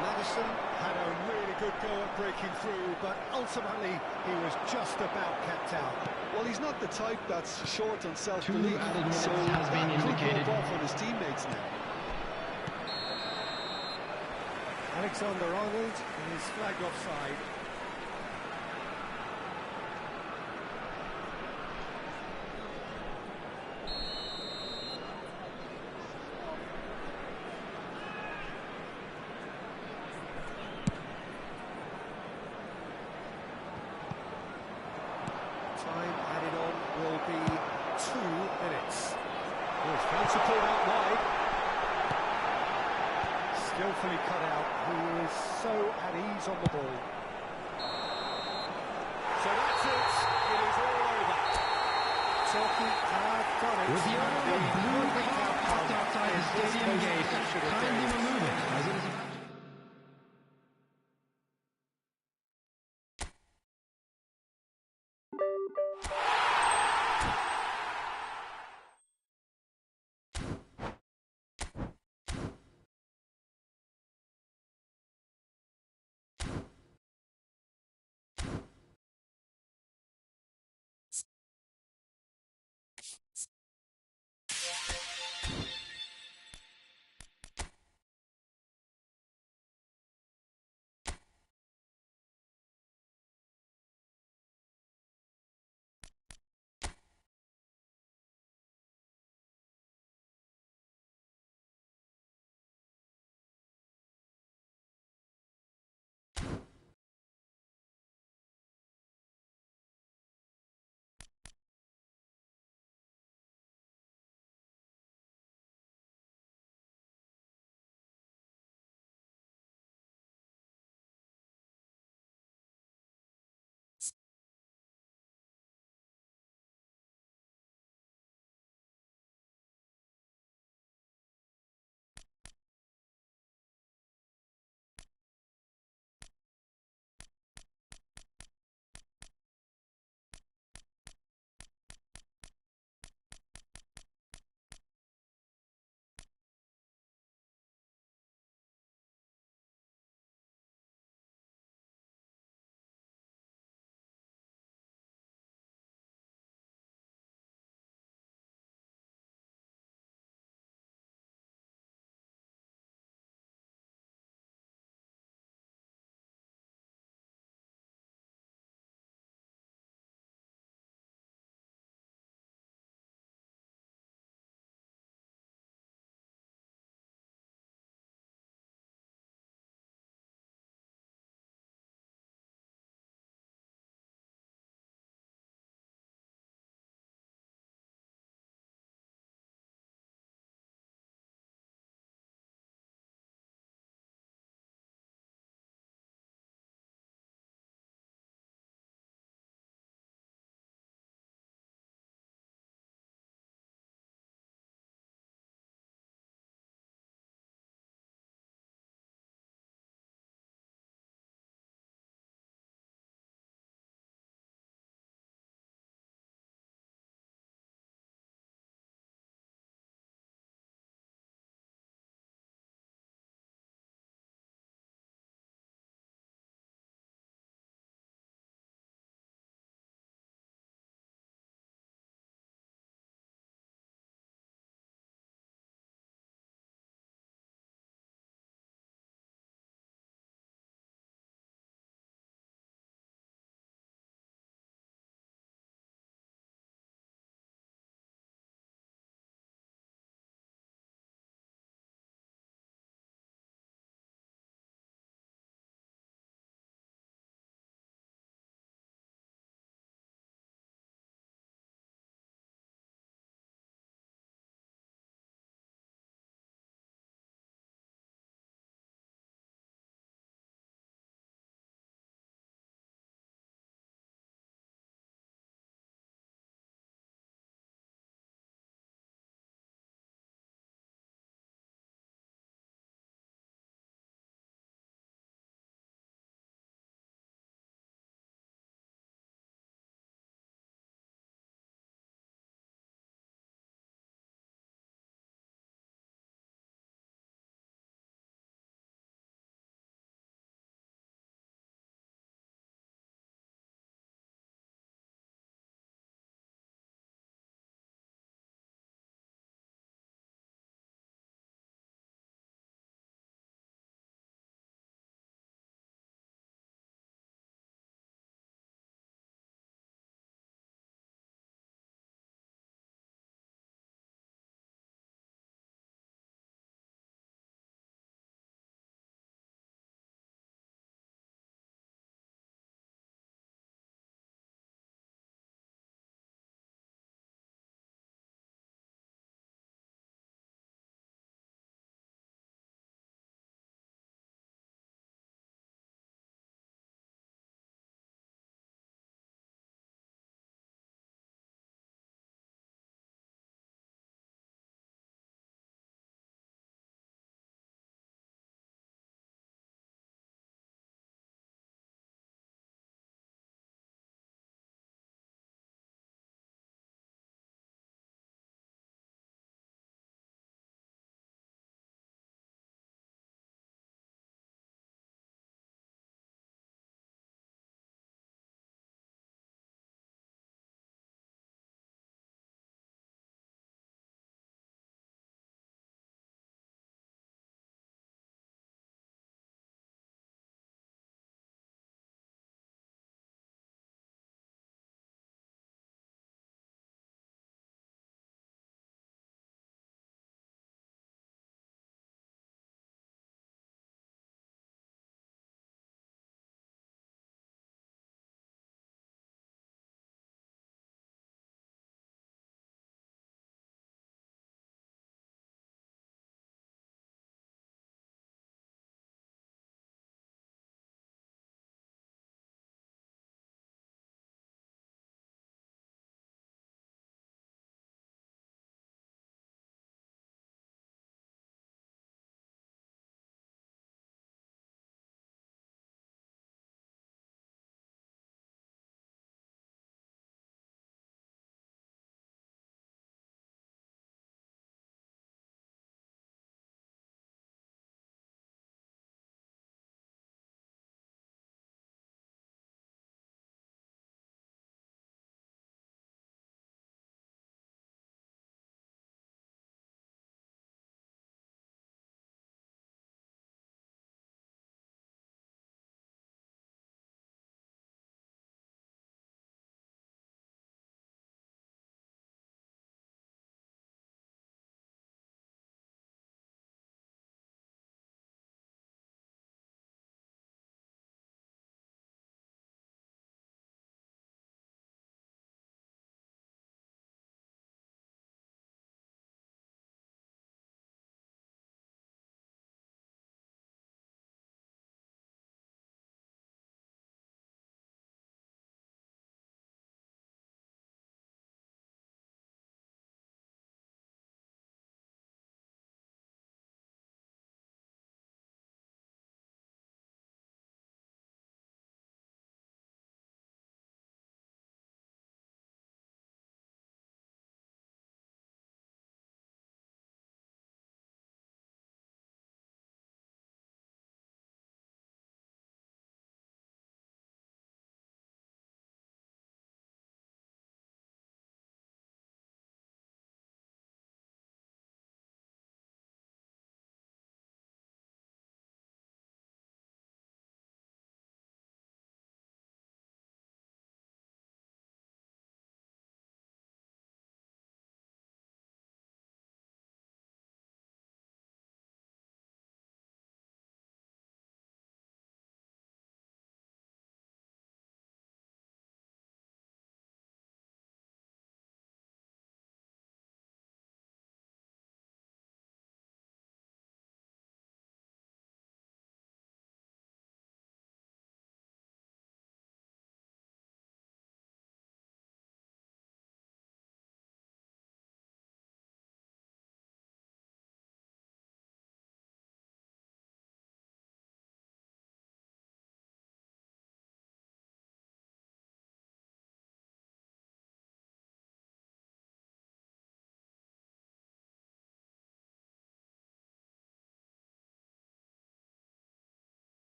Maddison had a really good go at breaking through, but ultimately he was just about kept out. Well, he's not the type that's short on 2 self-belief, added minutes so has been that could indicated. rub off on his teammates now. Alexander-Arnold is flagged offside. Time added on will be 2 minutes. Oh, found support out wide. Skillfully cut out, who is so at ease on the ball. So that's it. It is all over. Turkey have done it. With the owner of a blue car parked outside the stadium gate, kindly remove it, as it is a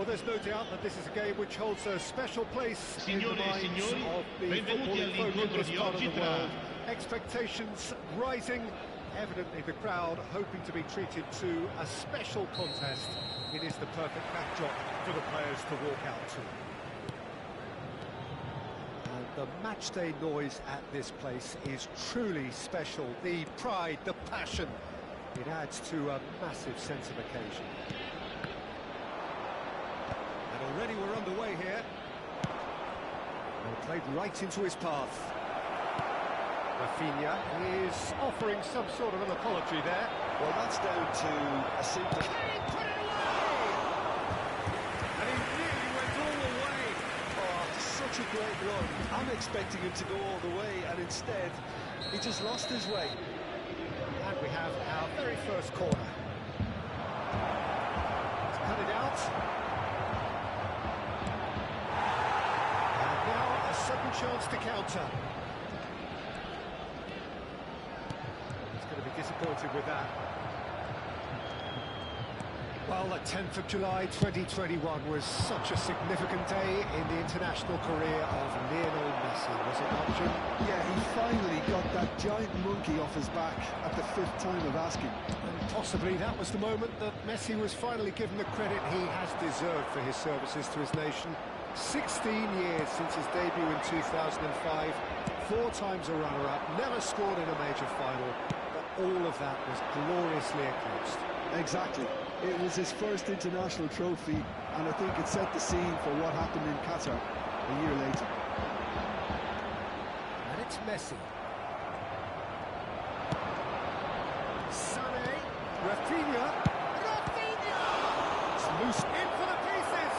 Well, there's no doubt that this is a game which holds a special place in the Signore e minds signori, of the benvenuti footballing folk in all'incontro this di part of oggi the tra world. Expectations rising, evidently the crowd hoping to be treated to a special contest. It is the perfect backdrop for the players to walk out to. And the matchday noise at this place is truly special. The pride, the passion, it adds to a massive sense of occasion. And already we're underway here. And played right into his path. Rafinha is offering some sort of an apology there. Well, that's down to a simple... He put it away! And he nearly went all the way. Oh, such a great run. I'm expecting him to go all the way, and instead, he just lost his way. And we have our very first corner. Let's cut it out. And now a sudden chance to counter. Disappointed with that. Well, the 10th of July 2021 was such a significant day in the international career of Lionel Messi, was it not, Jim? Yeah, he finally got that giant monkey off his back at the 5th time of asking. And possibly that was the moment that Messi was finally given the credit he has deserved for his services to his nation. 16 years since his debut in 2005, 4 times a runner-up, never scored in a major final. All of that was gloriously eclipsed. Exactly. It was his first international trophy, and I think it set the scene for what happened in Qatar a year later. And it's Messi. Sané. Rafinha. Rafinha! It's loose in for the pieces.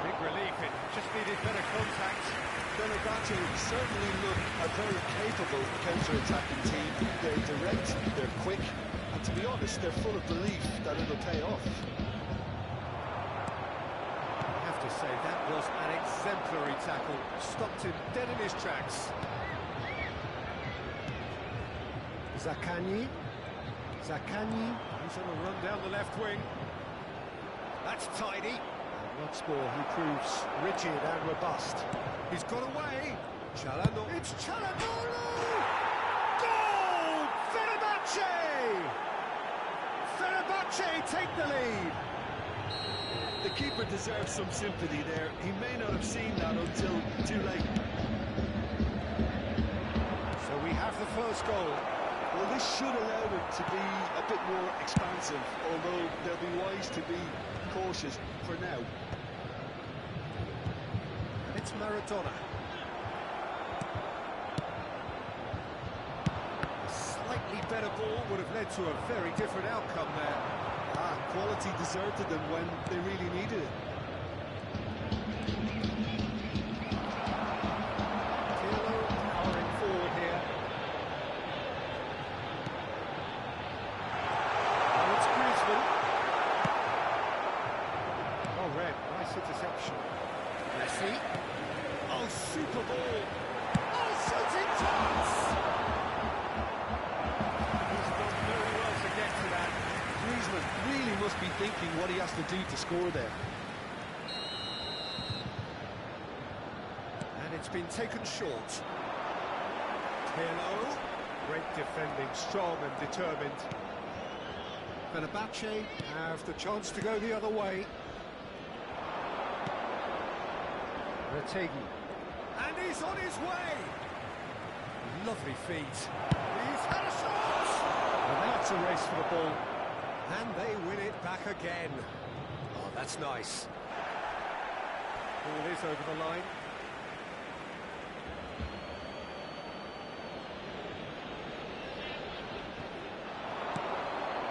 Big relief, it just needed better contact. Fenerbahce certainly look a very capable counter-attacking team. They're direct, they're quick, and to be honest, they're full of belief that it'll pay off. I have to say, that was an exemplary tackle. Stopped him dead in his tracks. Zaccagni. Zaccagni. He's on a run down the left wing. That's tidy. And once more, he proves rigid and robust. He's got away. Çalhanoğlu. It's Çalhanoğlu! Goal! Fenerbahce! Fenerbahce take the lead. The keeper deserves some sympathy there. He may not have seen that until too late. So we have the first goal. Well, this should allow them to be a bit more expansive, although they'll be wise to be cautious for now. And it's Maradona. A slightly better ball would have led to a very different outcome there. Quality deserted them when they really needed it. Pirlo powering forward here. Oh, it's Griezmann. Oh, red. Nice interception. Messi. Oh, super ball. Oh, shooting chance! He's done very well to get to that. Griezmann really must be thinking what he has to do to score there. And it's been taken short. Pirlo. Great defending, strong and determined. Fenerbahce have the chance to go the other way. Retegi. And he's on his way! Lovely feet. He's had a shot! And that's a race for the ball. And they win it back again. Oh, that's nice. Ball is over the line.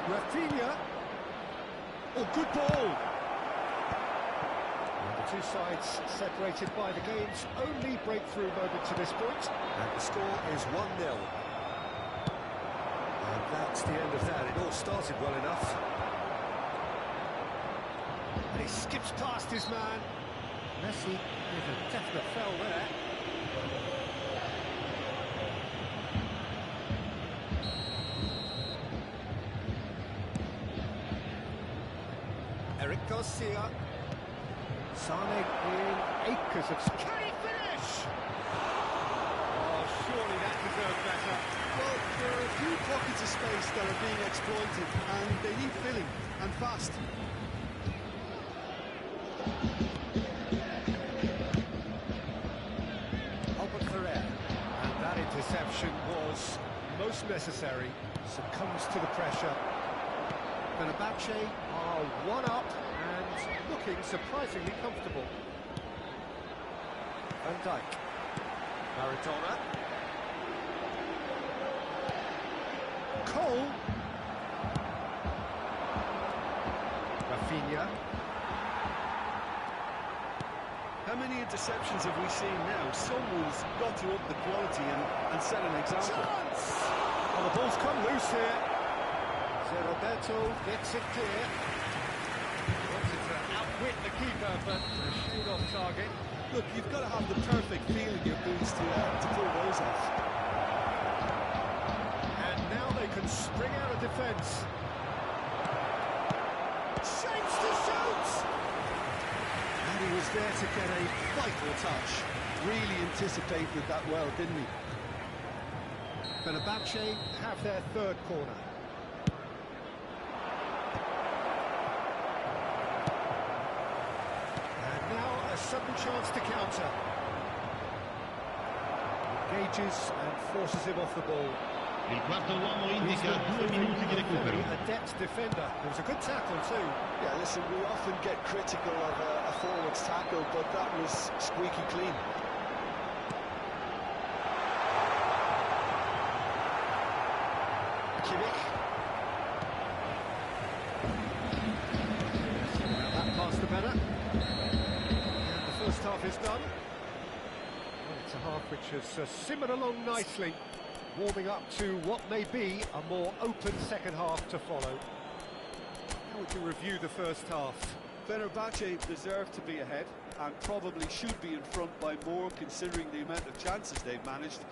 Rafinha. Oh, good ball. And the two sides separated by the game's only breakthrough moment to this point. And the score is 1-0. And that's the end of that. It all started well enough. And he skips past his man. Messi with a definite foul there. Eric Garcia. Sane in acres of... Can he finish? Oh, surely that deserved better. Well, there are a few pockets of space that are being exploited, and they need filling, and fast. Albert Ferrer. And that interception was most necessary. Succumbs to the pressure. Fenerbahce are one up and looking surprisingly comfortable. Van Dijk. Maradona. Cole. Rafinha. How many interceptions have we seen now? Someone's got to up the quality and set an example. Chance! Oh, the ball's come loose here. So Roberto gets it clear. Wanted to outwit the keeper, but shoot off target. Look, you've got to have the perfect feel in your boots to pull those off. And now they can spring out of defence. Shapes to shoot! And he was there to get a vital touch. Really anticipated that well, didn't he? Fenerbahce have their third corner. And now a sudden chance to counter. Engages and forces him off the ball. Il quarto uomo indica 2 minuti di recupero. A adept defender. It was a good tackle too. Yeah, listen, we often get critical of a forward's tackle, but that was squeaky clean. That pass the better. And the first half is done. Well, it's a half which has simmered along nicely, warming up to what may be a more open second half to follow. How would you review the first half? Fenerbahce deserve to be ahead and probably should be in front by more considering the amount of chances they've managed.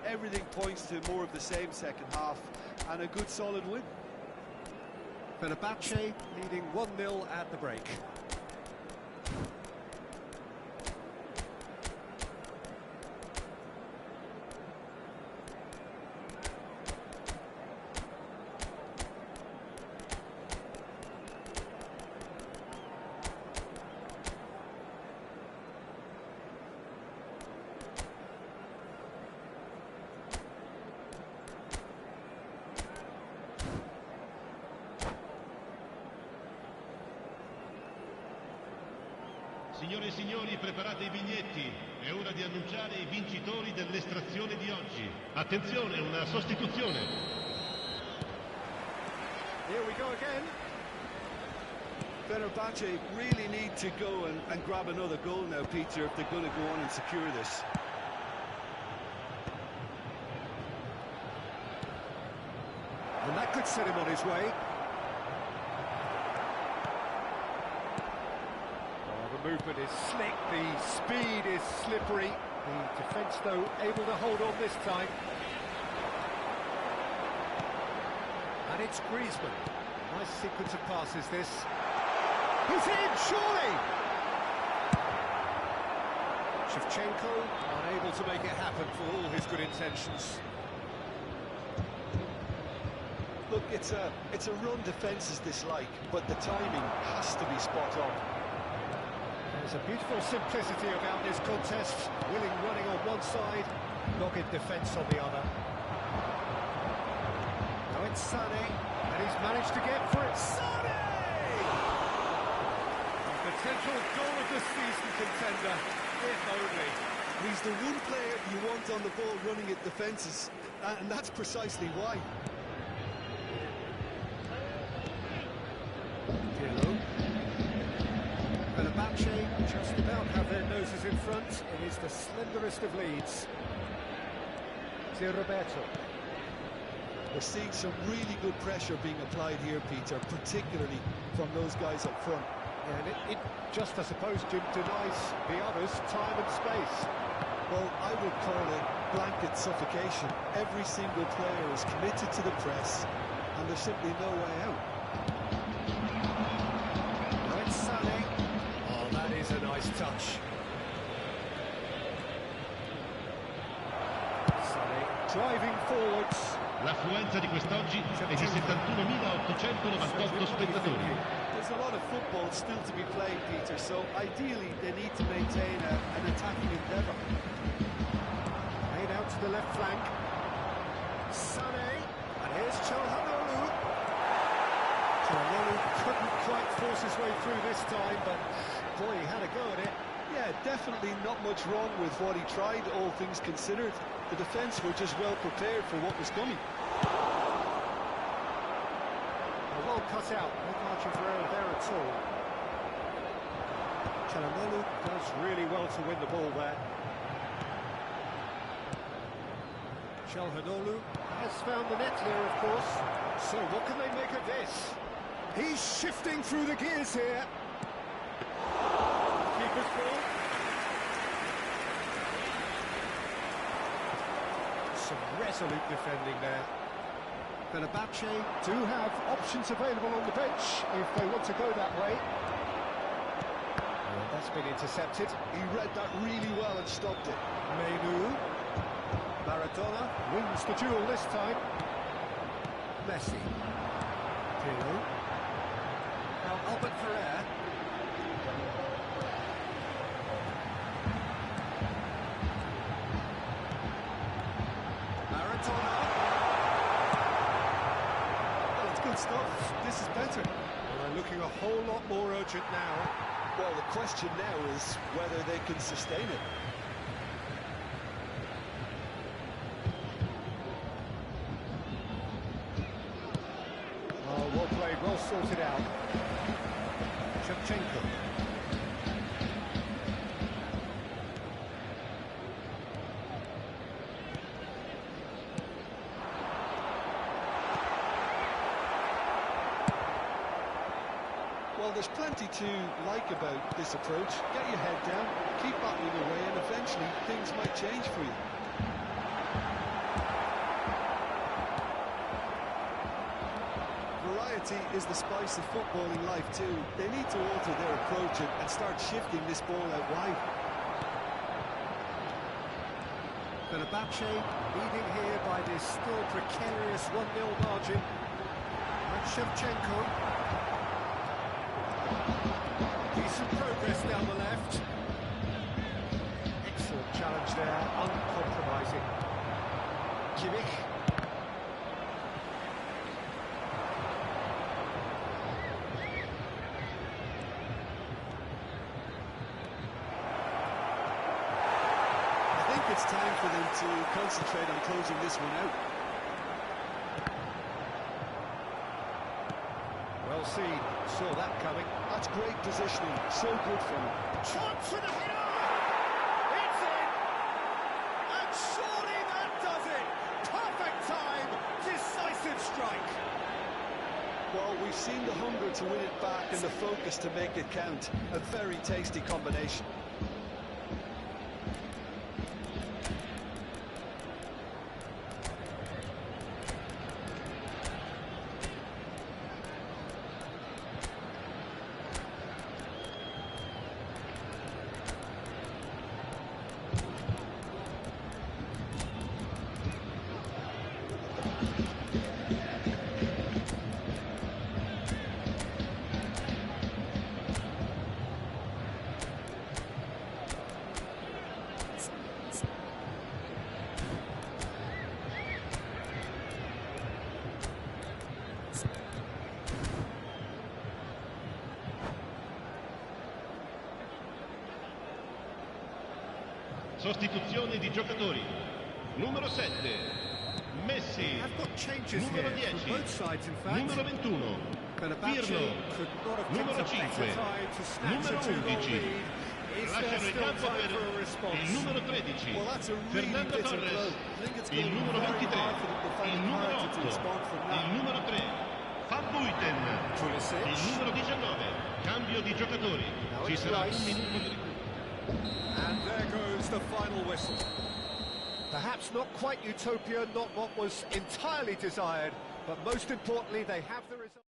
Everything points to more of the same second half and a good solid win. Fenerbahce leading 1-0 at the break. Signore e signori, preparate I biglietti. È ora di annunciare I vincitori dell'estrazione di oggi. Attenzione, una sostituzione. Here we go again. Fenerbahce really need to go and grab another goal now, Peter, if they're going to go on and secure this. And that could set him on his way. The movement is slick, the speed is slippery. The defence, though, able to hold on this time. And it's Griezmann. Nice sequence of passes, this. He's in, surely! Shevchenko unable to make it happen for all his good intentions. Look, it's a run defence is dislike, but the timing has to be spot on. There's a beautiful simplicity about this contest. Willing running on one side, dogged defence on the other. Now it's Sane, and he's managed to get for it. Sane! A potential goal of the season contender, if only. He's the one player you want on the ball running at defences, and that's precisely why. Fenerbahce just about have their noses in front. It is the slenderest of leads. To Roberto. We're seeing some really good pressure being applied here, Peter, particularly from those guys up front. And it just, I suppose, Jim, denies the others time and space. Well, I would call it blanket suffocation. Every single player is committed to the press, and there's simply no way out. Now it's touch. Sonny driving forwards. L'affluenza di quest'oggi è di 71.898 spettatori. There's a lot of football still to be played, Peter, so ideally they need to maintain an attacking endeavour. Made out to the left flank. Sonny, and here's Çalhanoğlu. Çalhanoğlu couldn't quite force his way through this time, but boy, he had a go at it. Yeah, definitely not much wrong with what he tried, all things considered. The defence were just well prepared for what was coming. Well cut out, no margin for error there at all. Çalhanoğlu does really well to win the ball there. Çalhanoğlu has found the net here, of course. So what can they make of this? He's shifting through the gears here. Keeper's ball. Some resolute defending there. Fenerbahce do have options available on the bench if they want to go that way. And that's been intercepted. He read that really well and stopped it. Menu. Maradona wins the duel this time. Messi. Pirlo. Now Albert Ferrer. Maradona. Well, it's good stuff. This is better. Well, they're looking a whole lot more urgent now. Well, the question now is whether they can sustain it. Oh, well played, well sorted out. Shevchenko. Well, there's plenty to like about this approach. Get your head down, keep battling away, and eventually things might change for you. Variety is the spice of footballing life too. They need to alter their approach and start shifting this ball out wide. Fenerbahce leading here by this still precarious 1-0 margin. And Shevchenko. Decent progress down the left. Excellent challenge there, uncompromising. Kimmich. I think it's time for them to concentrate on closing this one out. Well seen, saw that coming. That's great positioning, so good for him. Chance for the header! It's in! And surely that does it! Perfect time, decisive strike. Well, we've seen the hunger to win it back and the focus to make it count. A very tasty combination. Sostituzione di giocatori. Numero 7, Messi. I've got changes Numero here 10, from both sides, in fact. numero 21, Fenerbahce Pirlo. could not have picked Numero a better 5, time to snatch numero a two-goal 11. lead. Is there Lasciano il still campo time for a per response? il numero 13, Well, that's a really Fernando bitter Torres. blow. I think it's Il going to be numero very 23, hard for them to find il the numero character to 8, respond from il that. numero 3, Van Buiten, Pulisic. il numero 19, cambio di giocatori. Now Ci it's sarà Rice. un minuto di recupero. And there goes the final whistle. Perhaps not quite utopia, not what was entirely desired, but most importantly, they have the result.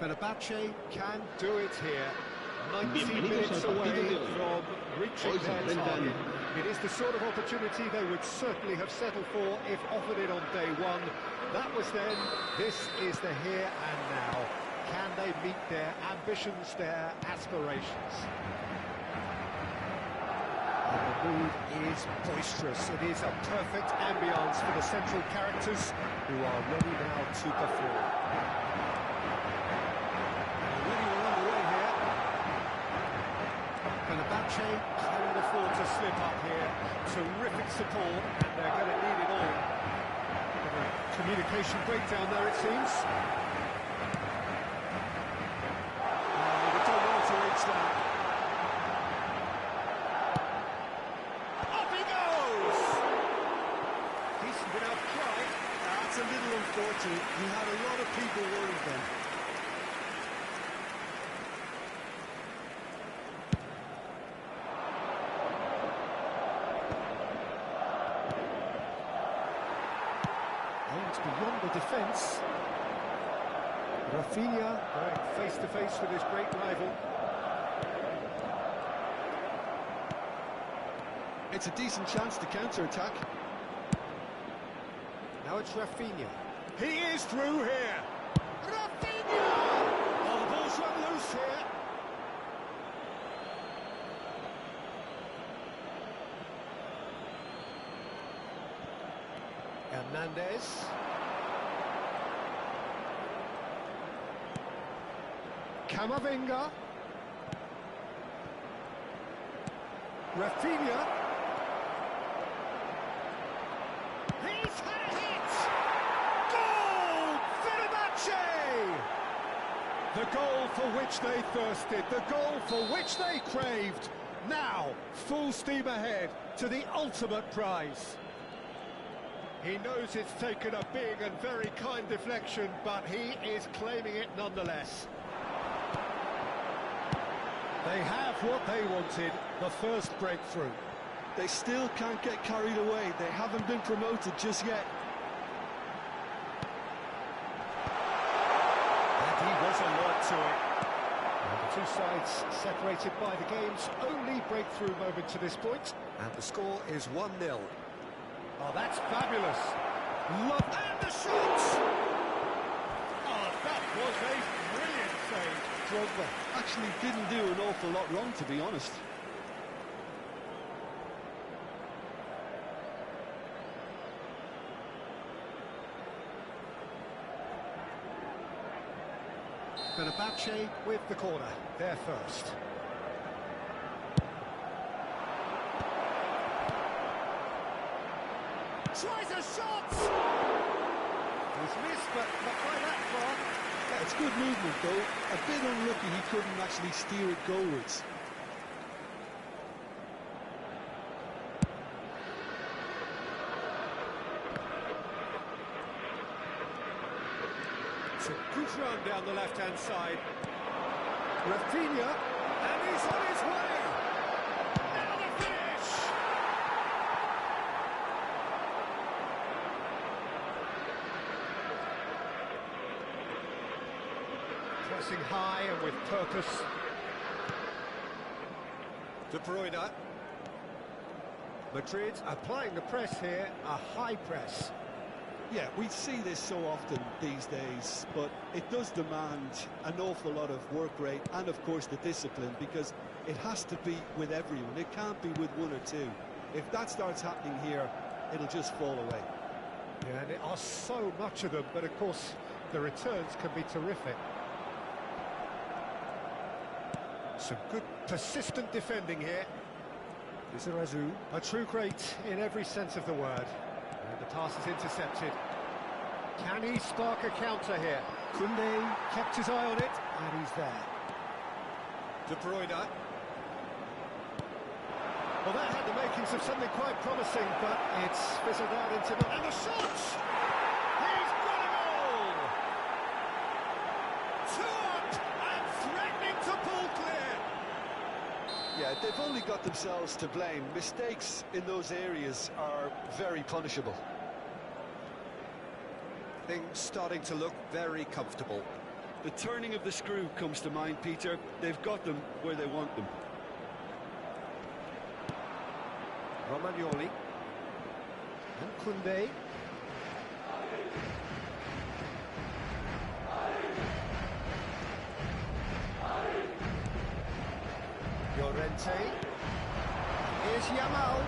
Fenerbahce can do it here. 90 minutes away from reaching their target. It is the sort of opportunity they would certainly have settled for if offered it on day one. That was then, this is the here and now. Can they meet their ambitions, their aspirations? And the mood is boisterous. It is a perfect ambience for the central characters who are ready now to perform. Fenerbahce cannot afford to slip up here. Terrific support, and they're going to need it all. Communication breakdown there, it seems. They don't want to reach that. Up he goes! Decent enough try. That's a little unfortunate. He had a lot of people worried then. Beyond the defence. Rafinha going face-to-face with his great rival. It's a decent chance to counter-attack. Now it's Rafinha. He is through here. Rafinha! Oh, the ball's run loose here. Hernandez. Camavinga. Rafinha. He's had a hit! Goal! Fenerbahce! The goal for which they thirsted, the goal for which they craved. Now, full steam ahead to the ultimate prize. He knows it's taken a big and very kind deflection, but he is claiming it nonetheless. They have what they wanted, the first breakthrough. They still can't get carried away. They haven't been promoted just yet. And he was alert to it. And the two sides separated by the game's only breakthrough moment to this point. And the score is 1-0. Oh, that's fabulous. Love and the shot! Oh, that was a brilliant save. Drogba actually didn't do an awful lot wrong, to be honest. Fenerbahce with the corner, there first. Tries a shot! He's missed, but not by that far. Yeah, it's good movement, though. A bit unlucky he couldn't actually steer it goalwards. It's a good run down the left-hand side. Rafinha, and he's on his way! Now the finish! Pressing high and with purpose. De Bruyne. Madrid applying the press here, a high press. Yeah, we see this so often these days, but it does demand an awful lot of work rate and, of course, the discipline, because it has to be with everyone. It can't be with one or two. If that starts happening here, it'll just fall away. Yeah, and there are so much of them, but of course, the returns can be terrific. Some good, persistent defending here. Lizarazu, a true great in every sense of the word. And the pass is intercepted. Can he spark a counter here? Koundé kept his eye on it, and he's there. De Bruyne. Well, that had the makings of something quite promising, but it's fizzled out into... And the shot! He's got a goal! 2 up and threatening to pull clear. Yeah, they've only got themselves to blame. Mistakes in those areas are very punishable. Things starting to look very comfortable. The turning of the screw comes to mind, Peter. They've got them where they want them. Romagnoli. And Koundé. Llorente. Here's Yamal.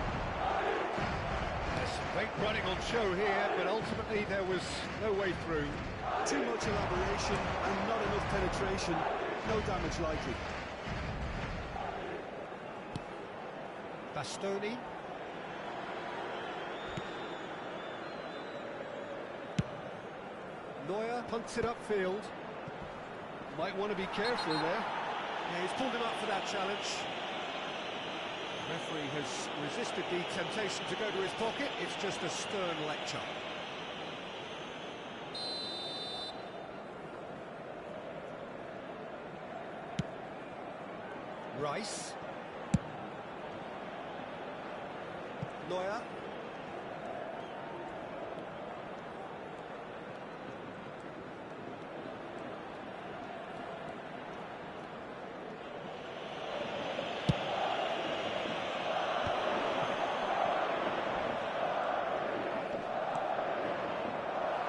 There's some great running on show here, but ultimately there was no way through. Too much elaboration and not enough penetration. No damage likely. Bastoni. Neuer punts it upfield. Might want to be careful there. Yeah, he's pulled him up for that challenge. The referee has resisted the temptation to go to his pocket. It's just a stern lecture. Rice. Neuer.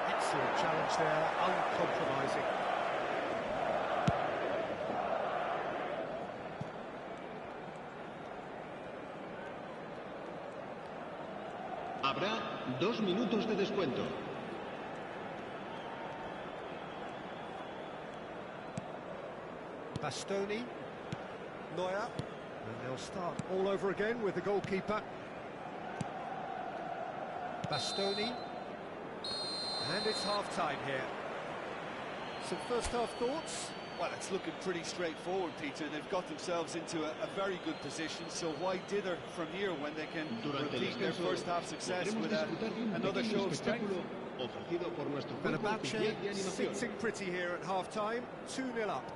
Excellent challenge there, uncompromising. Habrá 2 minutos de descuento. Bastoni. Neuer. And they'll start all over again with the goalkeeper. Bastoni. And it's half-time here. Some first-half thoughts? Well, it's looking pretty straightforward, Peter. They've got themselves into a very good position, so why dither from here when they can repeat their first-half success with another show of strength? Fenerbahce sitting pretty here at half-time, 2-0 up.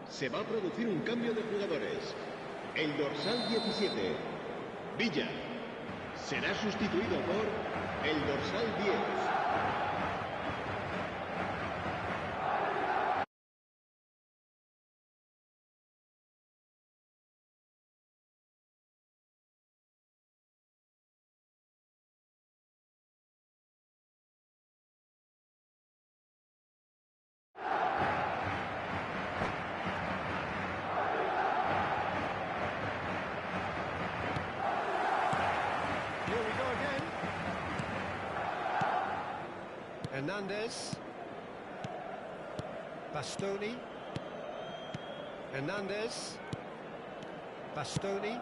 Se va a producir un cambio de jugadores. El dorsal 17, Villa, será sustituido por el dorsal 10. Hernandez. Bastoni. Hernandez. Bastoni.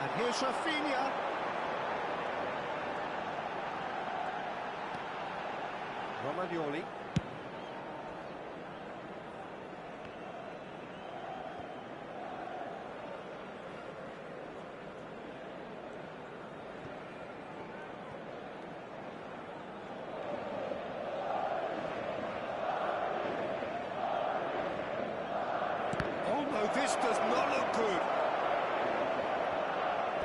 And here's Rafinha. Romagnoli. This does not look good.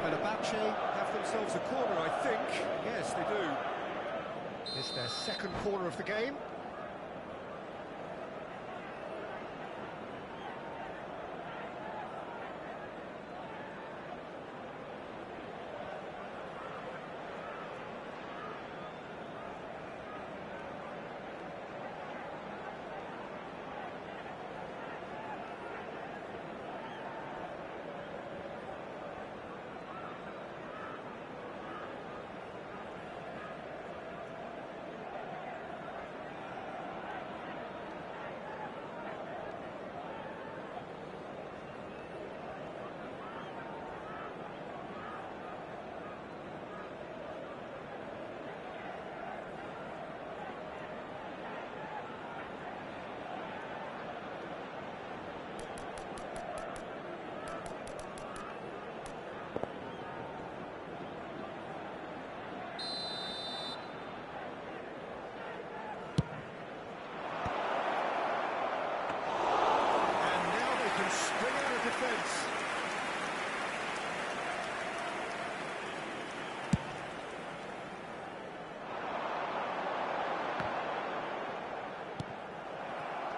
Fenerbahce have themselves a corner, I think. Yes, they do. It's their second corner of the game.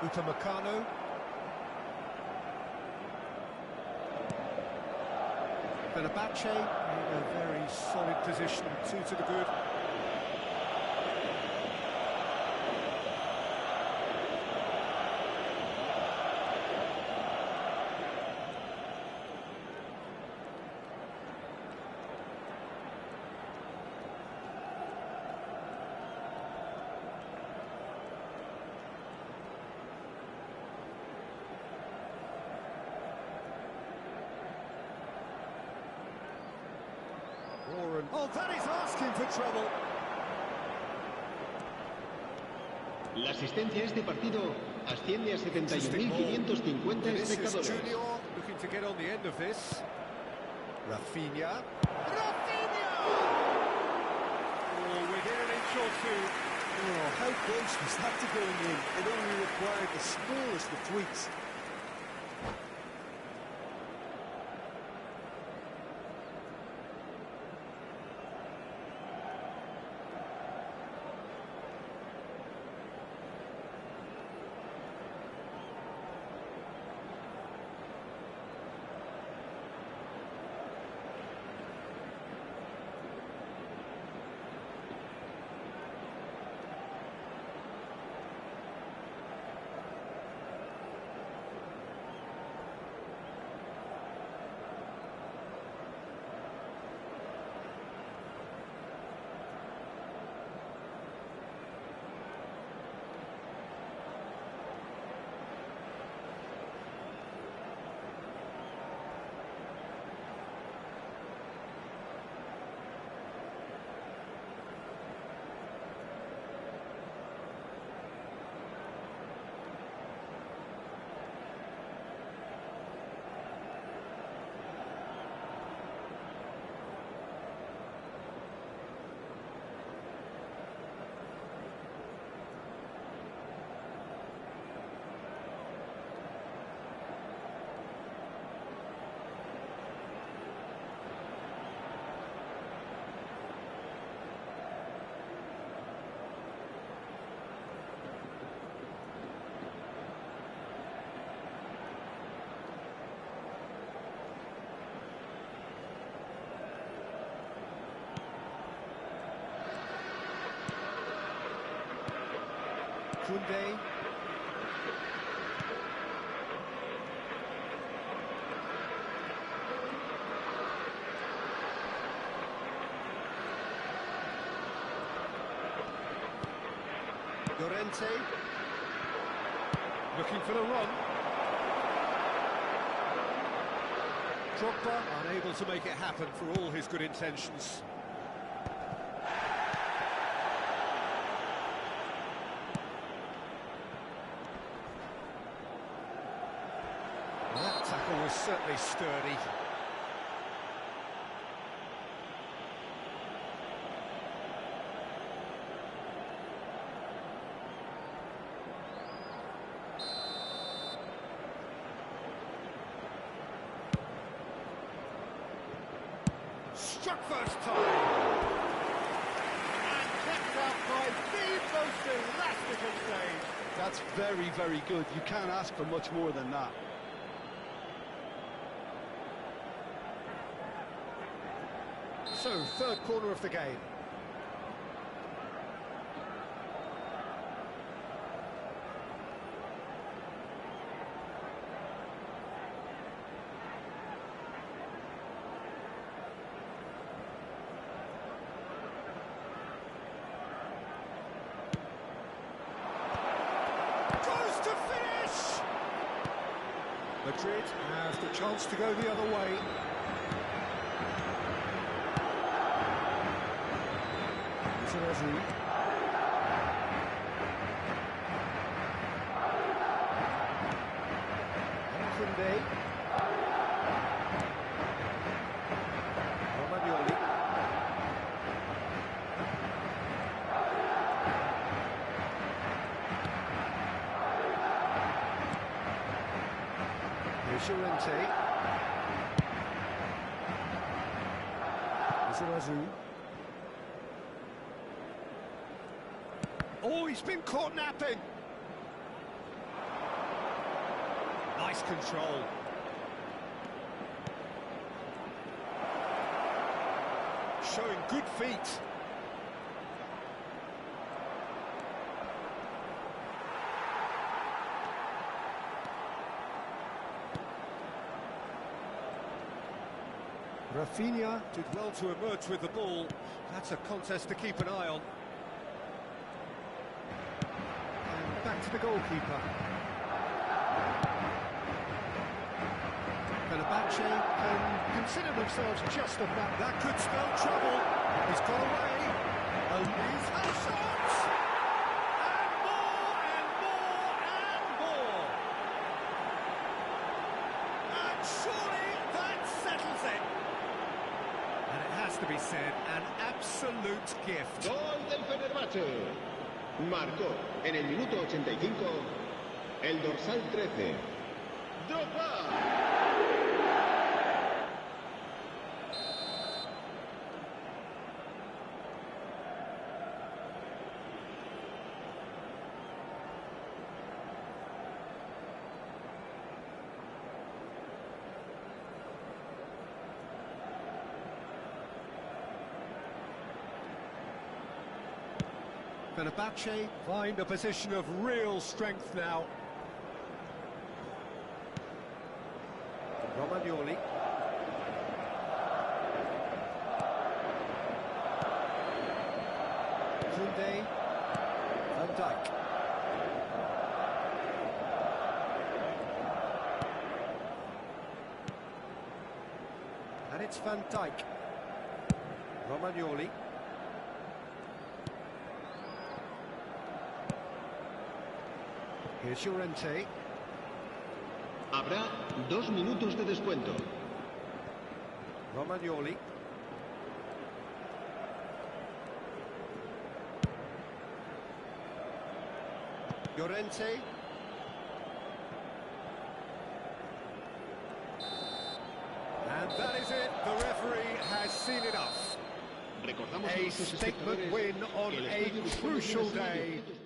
Upamecano. Fenerbahce in a very solid position, 2 to the good. Oh, that is asking for trouble. La asistencia a este partido asciende a 71.550 espectadores. Looking to get on the end of this. Rafinha. Rafinha! Oh, within an inch or two. Oh, how close was that to going in? It only required the smallest of tweaks. Koundé. Llorente. Looking for the run. Drogba unable to make it happen for all his good intentions. That tackle was certainly sturdy. Struck first time. And kept out by the most elastic of stage. That's very, very good. You can't ask for much more than that. So, third corner of the game. Goes to finish! Madrid has the chance to go the other way. Koundé. Romagnoli. Llorente. Oh, he's been caught napping. Nice control. Showing good feet. Rafinha did well to emerge with the ball. That's a contest to keep an eye on. And back to the goalkeeper. Fenerbahce can consider themselves just about. That could spell trouble. He's got away. And he's had a shot! And more, and more, and more! And be said, an absolute gift. Gol del Fenerbahce. Marcó en el minuto 85 el dorsal 13. Drogba. Fenerbahce find a position of real strength now. Romagnoli. Koundé. Van Dijk. And it's Van Dijk. Romagnoli. Here's Llorente. Habrá 2 minutos de descuento. Romagnoli. Llorente. And that is it. The referee has seen enough. Recordamos a A nuestros statement espectadores win on que el a estadio dispone de un crucial escenario day. completo.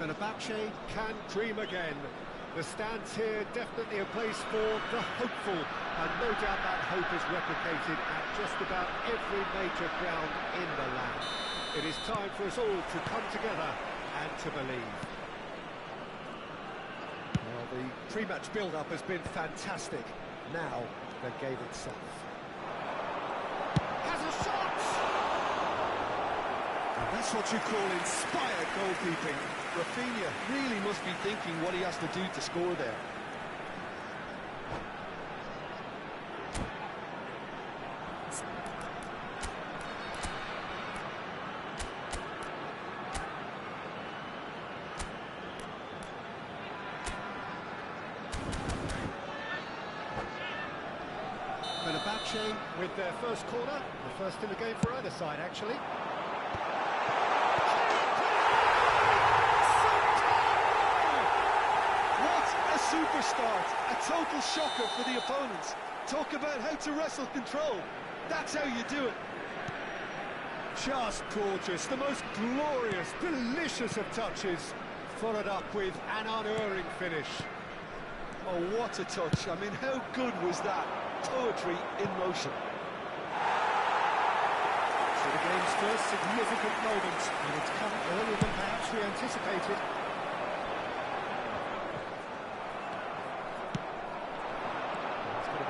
Fenerbahce can dream again. The stands here definitely a place for the hopeful, and no doubt that hope is replicated at just about every major ground in the land. It is time for us all to come together and to believe. Well, the pre-match build-up has been fantastic. Now, the game itself. Has a shot! And that's what you call inspired goalkeeping. Rafinha really must be thinking what he has to do to score there. Fenerbahce with their first corner, the first in the game for either side, actually. Superstar, a total shocker for the opponents. Talk about how to wrestle control. That's how you do it. Just gorgeous, the most glorious, delicious of touches, followed up with an unerring finish. Oh, what a touch. I mean, how good was that? Poetry in motion. So the game's first significant moment, and it's come earlier than perhaps we anticipated.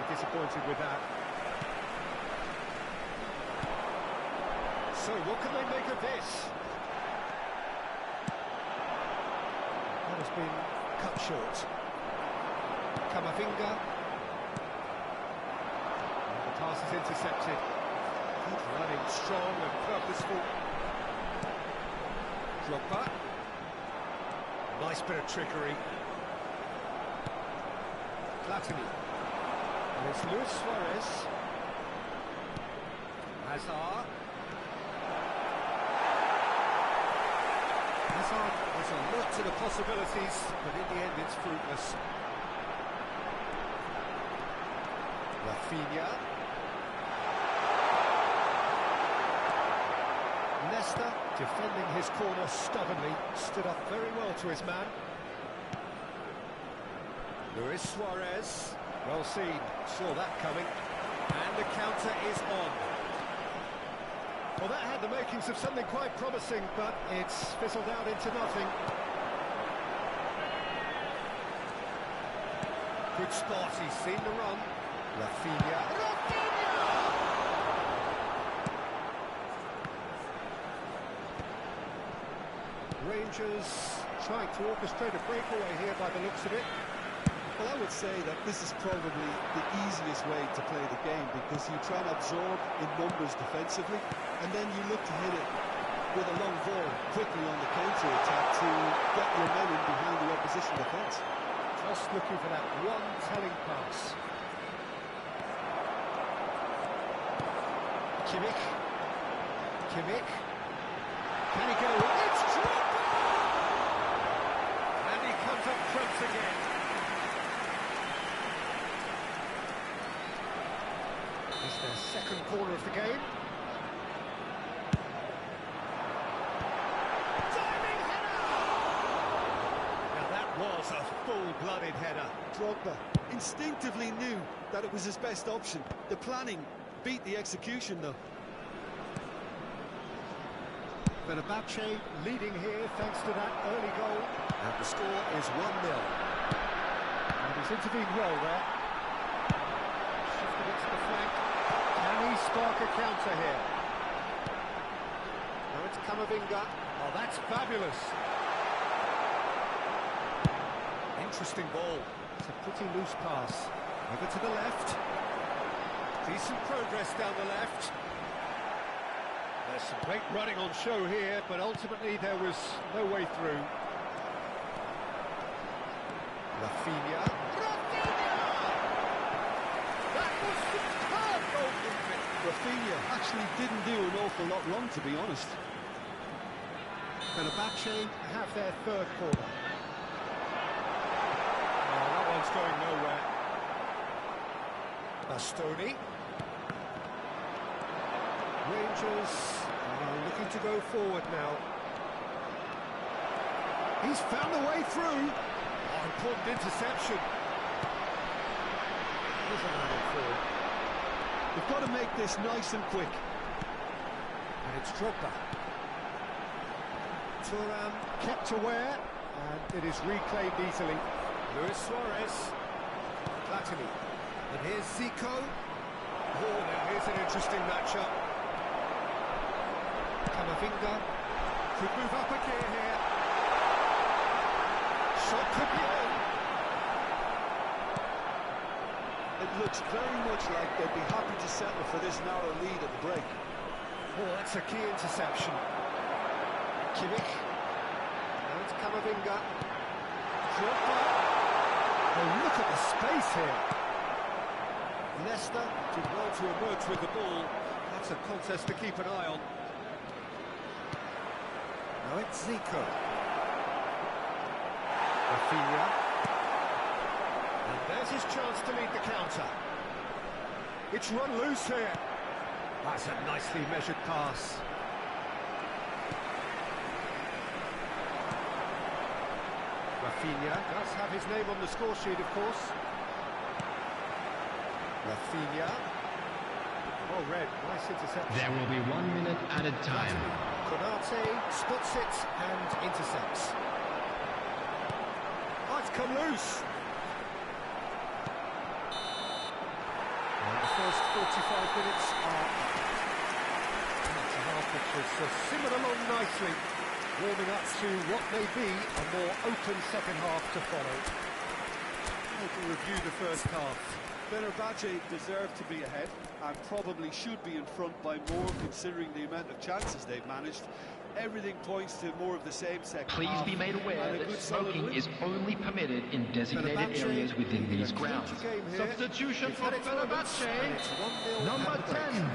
Disappointed with that. So what can they make of this? That has been cut short. Camavinga. And the pass is intercepted. Good running, strong and purposeful. Drogba. Nice bit of trickery. Platini. And it's Luis Suarez. Hazard. Hazard has a lot to the possibilities, but in the end it's fruitless. Rafinha. Leicester, defending his corner stubbornly, stood up very well to his man. Luis Suarez. Well seen, saw that coming, and the counter is on. Well, that had the makings of something quite promising, but it's fizzled out into nothing. Good spot, he's seen the run. Rafinha. Rangers trying to orchestrate a breakaway here by the looks of it. Well, I would say that this is probably the easiest way to play the game, because you try and absorb in numbers defensively, and then you look to hit it with a long ball quickly on the counter-attack to get your men in behind the opposition defence. Just looking for that one telling pass. Kimmich. Can he go? It's Drogba! And he comes up trumps again. It's their second corner of the game. Diving header! Now that was a full-blooded header. Drogba instinctively knew that it was his best option. The planning beat the execution, though. Fenerbahce leading here thanks to that early goal. And the score is 1-0. And he's intervened well there. Shifted it to the flank. Can he spark a counter here? Now it's Camavinga. Oh, that's fabulous. Interesting ball. It's a pretty loose pass. Over to the left. Decent progress down the left. There's some great running on show here, but ultimately there was no way through. Rafinha. That was superb goalkeeping. Rafinha actually didn't do an awful lot wrong, to be honest. Fenerbahce have their third corner. Oh, that one's going nowhere. Bastoni. Rangers are looking to go forward now. He's found a way through. Oh, important interception. Here's a man forward. We've got to make this nice and quick. And it's Drogba. Thuram kept aware, and it is reclaimed easily. Luis Suarez. Platini. And here's Zico. Oh, now here's an interesting matchup. Camavinga could move up a gear here. Shot could be on. It looks very much like they'd be happy to settle for this narrow lead at the break. Oh, that's a key interception. Kimmich. Now it's Camavinga. Drogba. Oh, look at the space here. Leicester did well to emerge with the ball. That's a contest to keep an eye on. Now it's Zico. Rafinha. And there's his chance to lead the counter. It's run loose here. That's a nicely measured pass. Rafinha does have his name on the score sheet, of course. Rafinha. Oh, red, nice interception. There will be 1 minute added time. Konate spots it and intercepts. Oh, it's come loose. And the first 45 minutes are up. That's a half which has simmered along nicely, warming up to what may be a more open second half to follow. We'll review the first half. Fenerbahce deserve to be ahead and probably should be in front by more considering the amount of chances they've managed. Everything points to more of the same second Please half. be made aware And a that good solid smoking win. is only permitted in designated areas within these grounds. Substitution for Fenerbahce, number 10,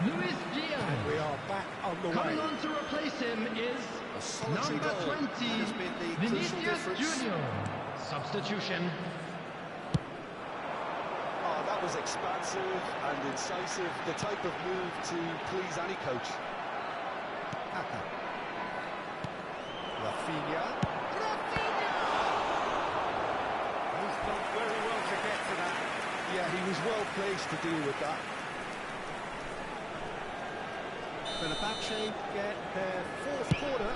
Luis Diaz. We are back on the Coming way. on to replace him is solitary number goal 20, has been the crucial Vinicius difference. Junior. Substitution. Oh, that was expansive and incisive, the type of move to please any coach. Kaka. Rafinha. He's done very well to get to that. Yeah, he was well placed to deal with that. Fenerbahce get their fourth quarter.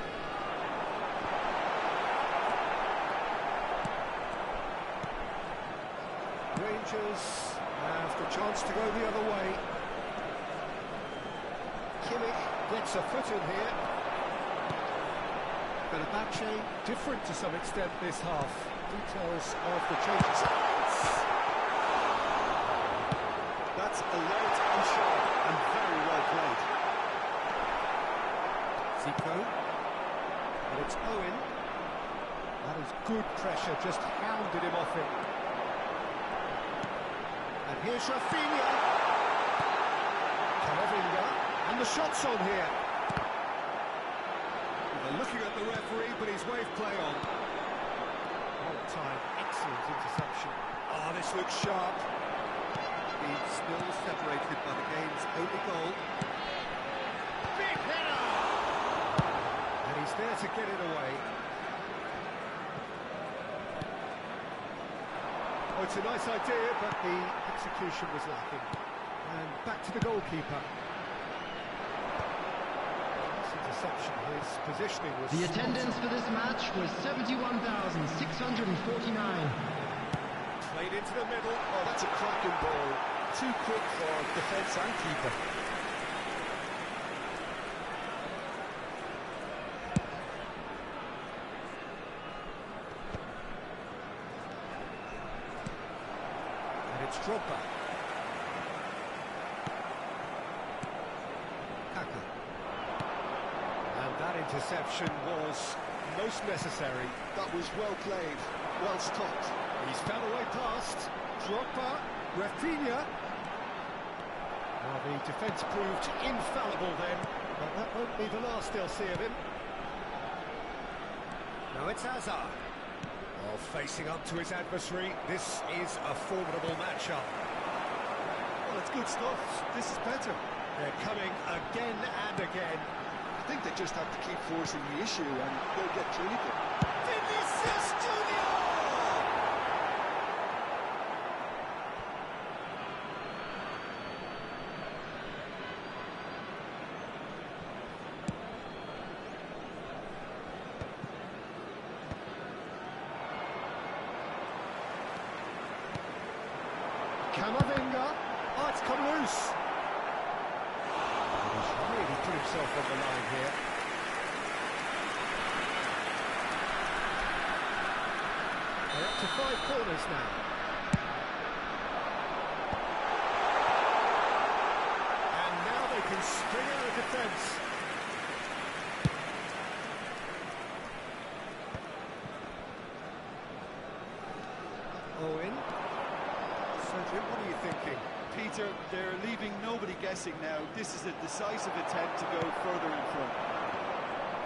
Rangers have the chance to go the other way. Kimmich gets a foot in here. Fenerbahce different to some extent this half. Details of the changes. That's alert and sharp and very well played. Zico. And it's Owen. That is good pressure, just hounded him off him. And here's Rafinha. Camavinga. And the shot's on here. They're looking at the referee, but he's waved play on. Long time, excellent interception. Ah, this looks sharp. He's still separated by the game's only goal. Big header! And he's there to get it away. Oh, it's a nice idea, but the execution was lacking. And back to the goalkeeper. This interception, his positioning was... The attendance for this match was 71,649. Played into the middle. Oh, that's a cracking ball. Too quick for defence and keeper. And it's Drogba. Kaka. And that interception was most necessary. That was well played, well stopped. He's found a way past. Drogba, Rafinha. Well, the defence proved infallible then, but that won't be the last they'll see of him. Now it's Hazard. Oh, facing up to his adversary, this is a formidable matchup. Well, it's good stuff. This is better. They're coming again and again. I think they just have to keep forcing the issue and they'll get treated. Vinicius Junior! Camavinga. Oh, it's come loose. He's really put himself on the line here. They're up to 5 corners now. And now they can string out a defence. Owen. Cedric, what are you thinking? Peter, they're leaving nobody guessing now. This is a decisive attempt to go further in front.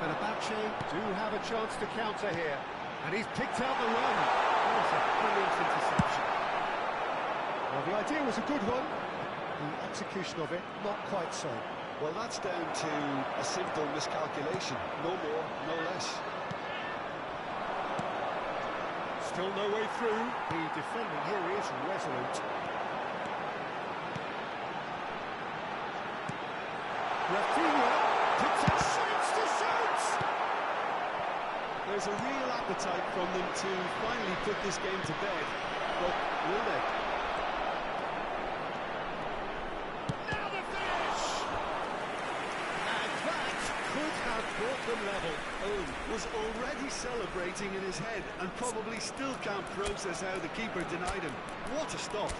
Fenerbahce do have a chance to counter here. And he's picked out the run. That was a brilliant interception. Well, the idea was a good one. The execution of it, not quite so. Well, that's down to a simple miscalculation. No more, no less. Still no way through. The defending here is resolute. Rafinha puts it, shoots to shoot! There's a real appetite from them to finally put this game to bed, but will they? Now the finish! And that could have brought them level. Owen was already celebrating in his head and probably still can't process how the keeper denied him. What a stop!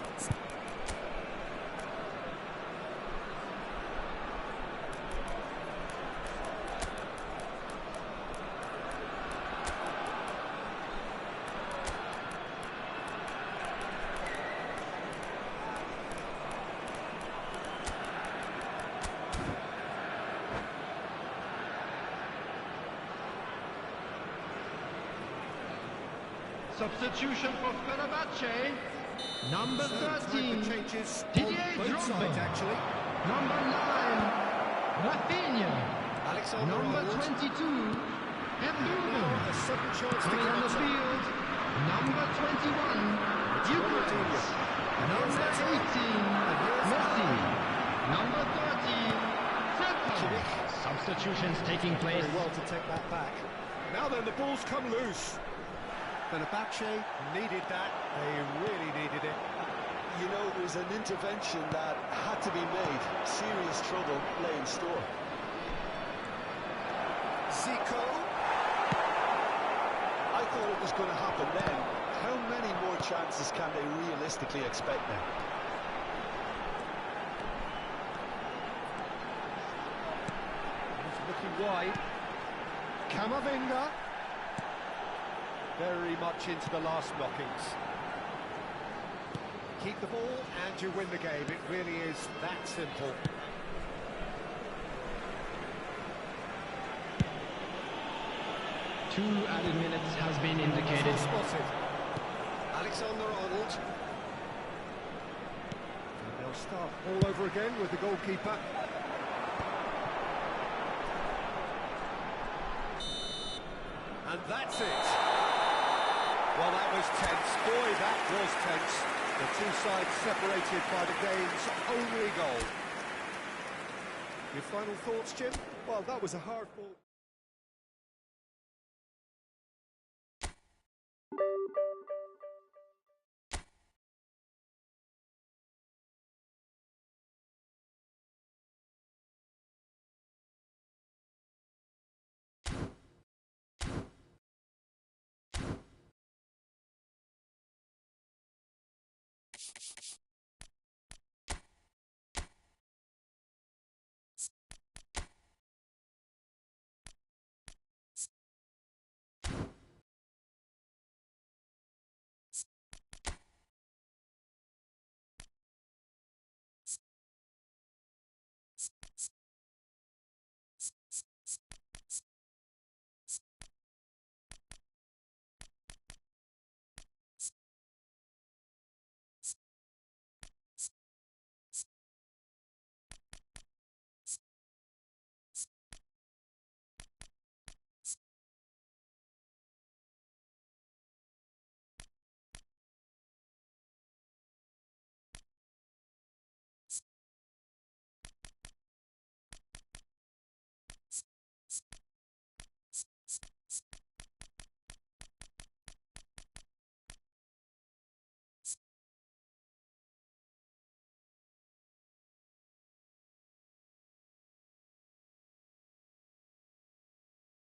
Substitution for Fenerbahce. Number 13, changes Didier on both sides, Drogba. actually. Number 9, Rafinha. Alexander Number Arnold. 22, Embolo. Now a sudden chance to Coming on the counter. field, number 21, Eucharist. Number 18, Messi. Number 30, Zeko. Substitutions taking place. Very well to take that back. Now then, the ball's come loose. Fenerbahce needed that. They really needed it. You know, it was an intervention that had to be made. Serious trouble lay in store. Zico. I thought it was going to happen then. How many more chances can they realistically expect now? He's looking wide. Camavinga. Very much into the last knockings. Keep the ball and you win the game. It really is that simple. Two added minutes has been indicated. Spotted. Alexander Arnold. And they'll start all over again with the goalkeeper. And that's it. Well, that was tense. Boy, that was tense. The two sides separated by the game's only goal. Your final thoughts, Jim? Well, that was a hard ball.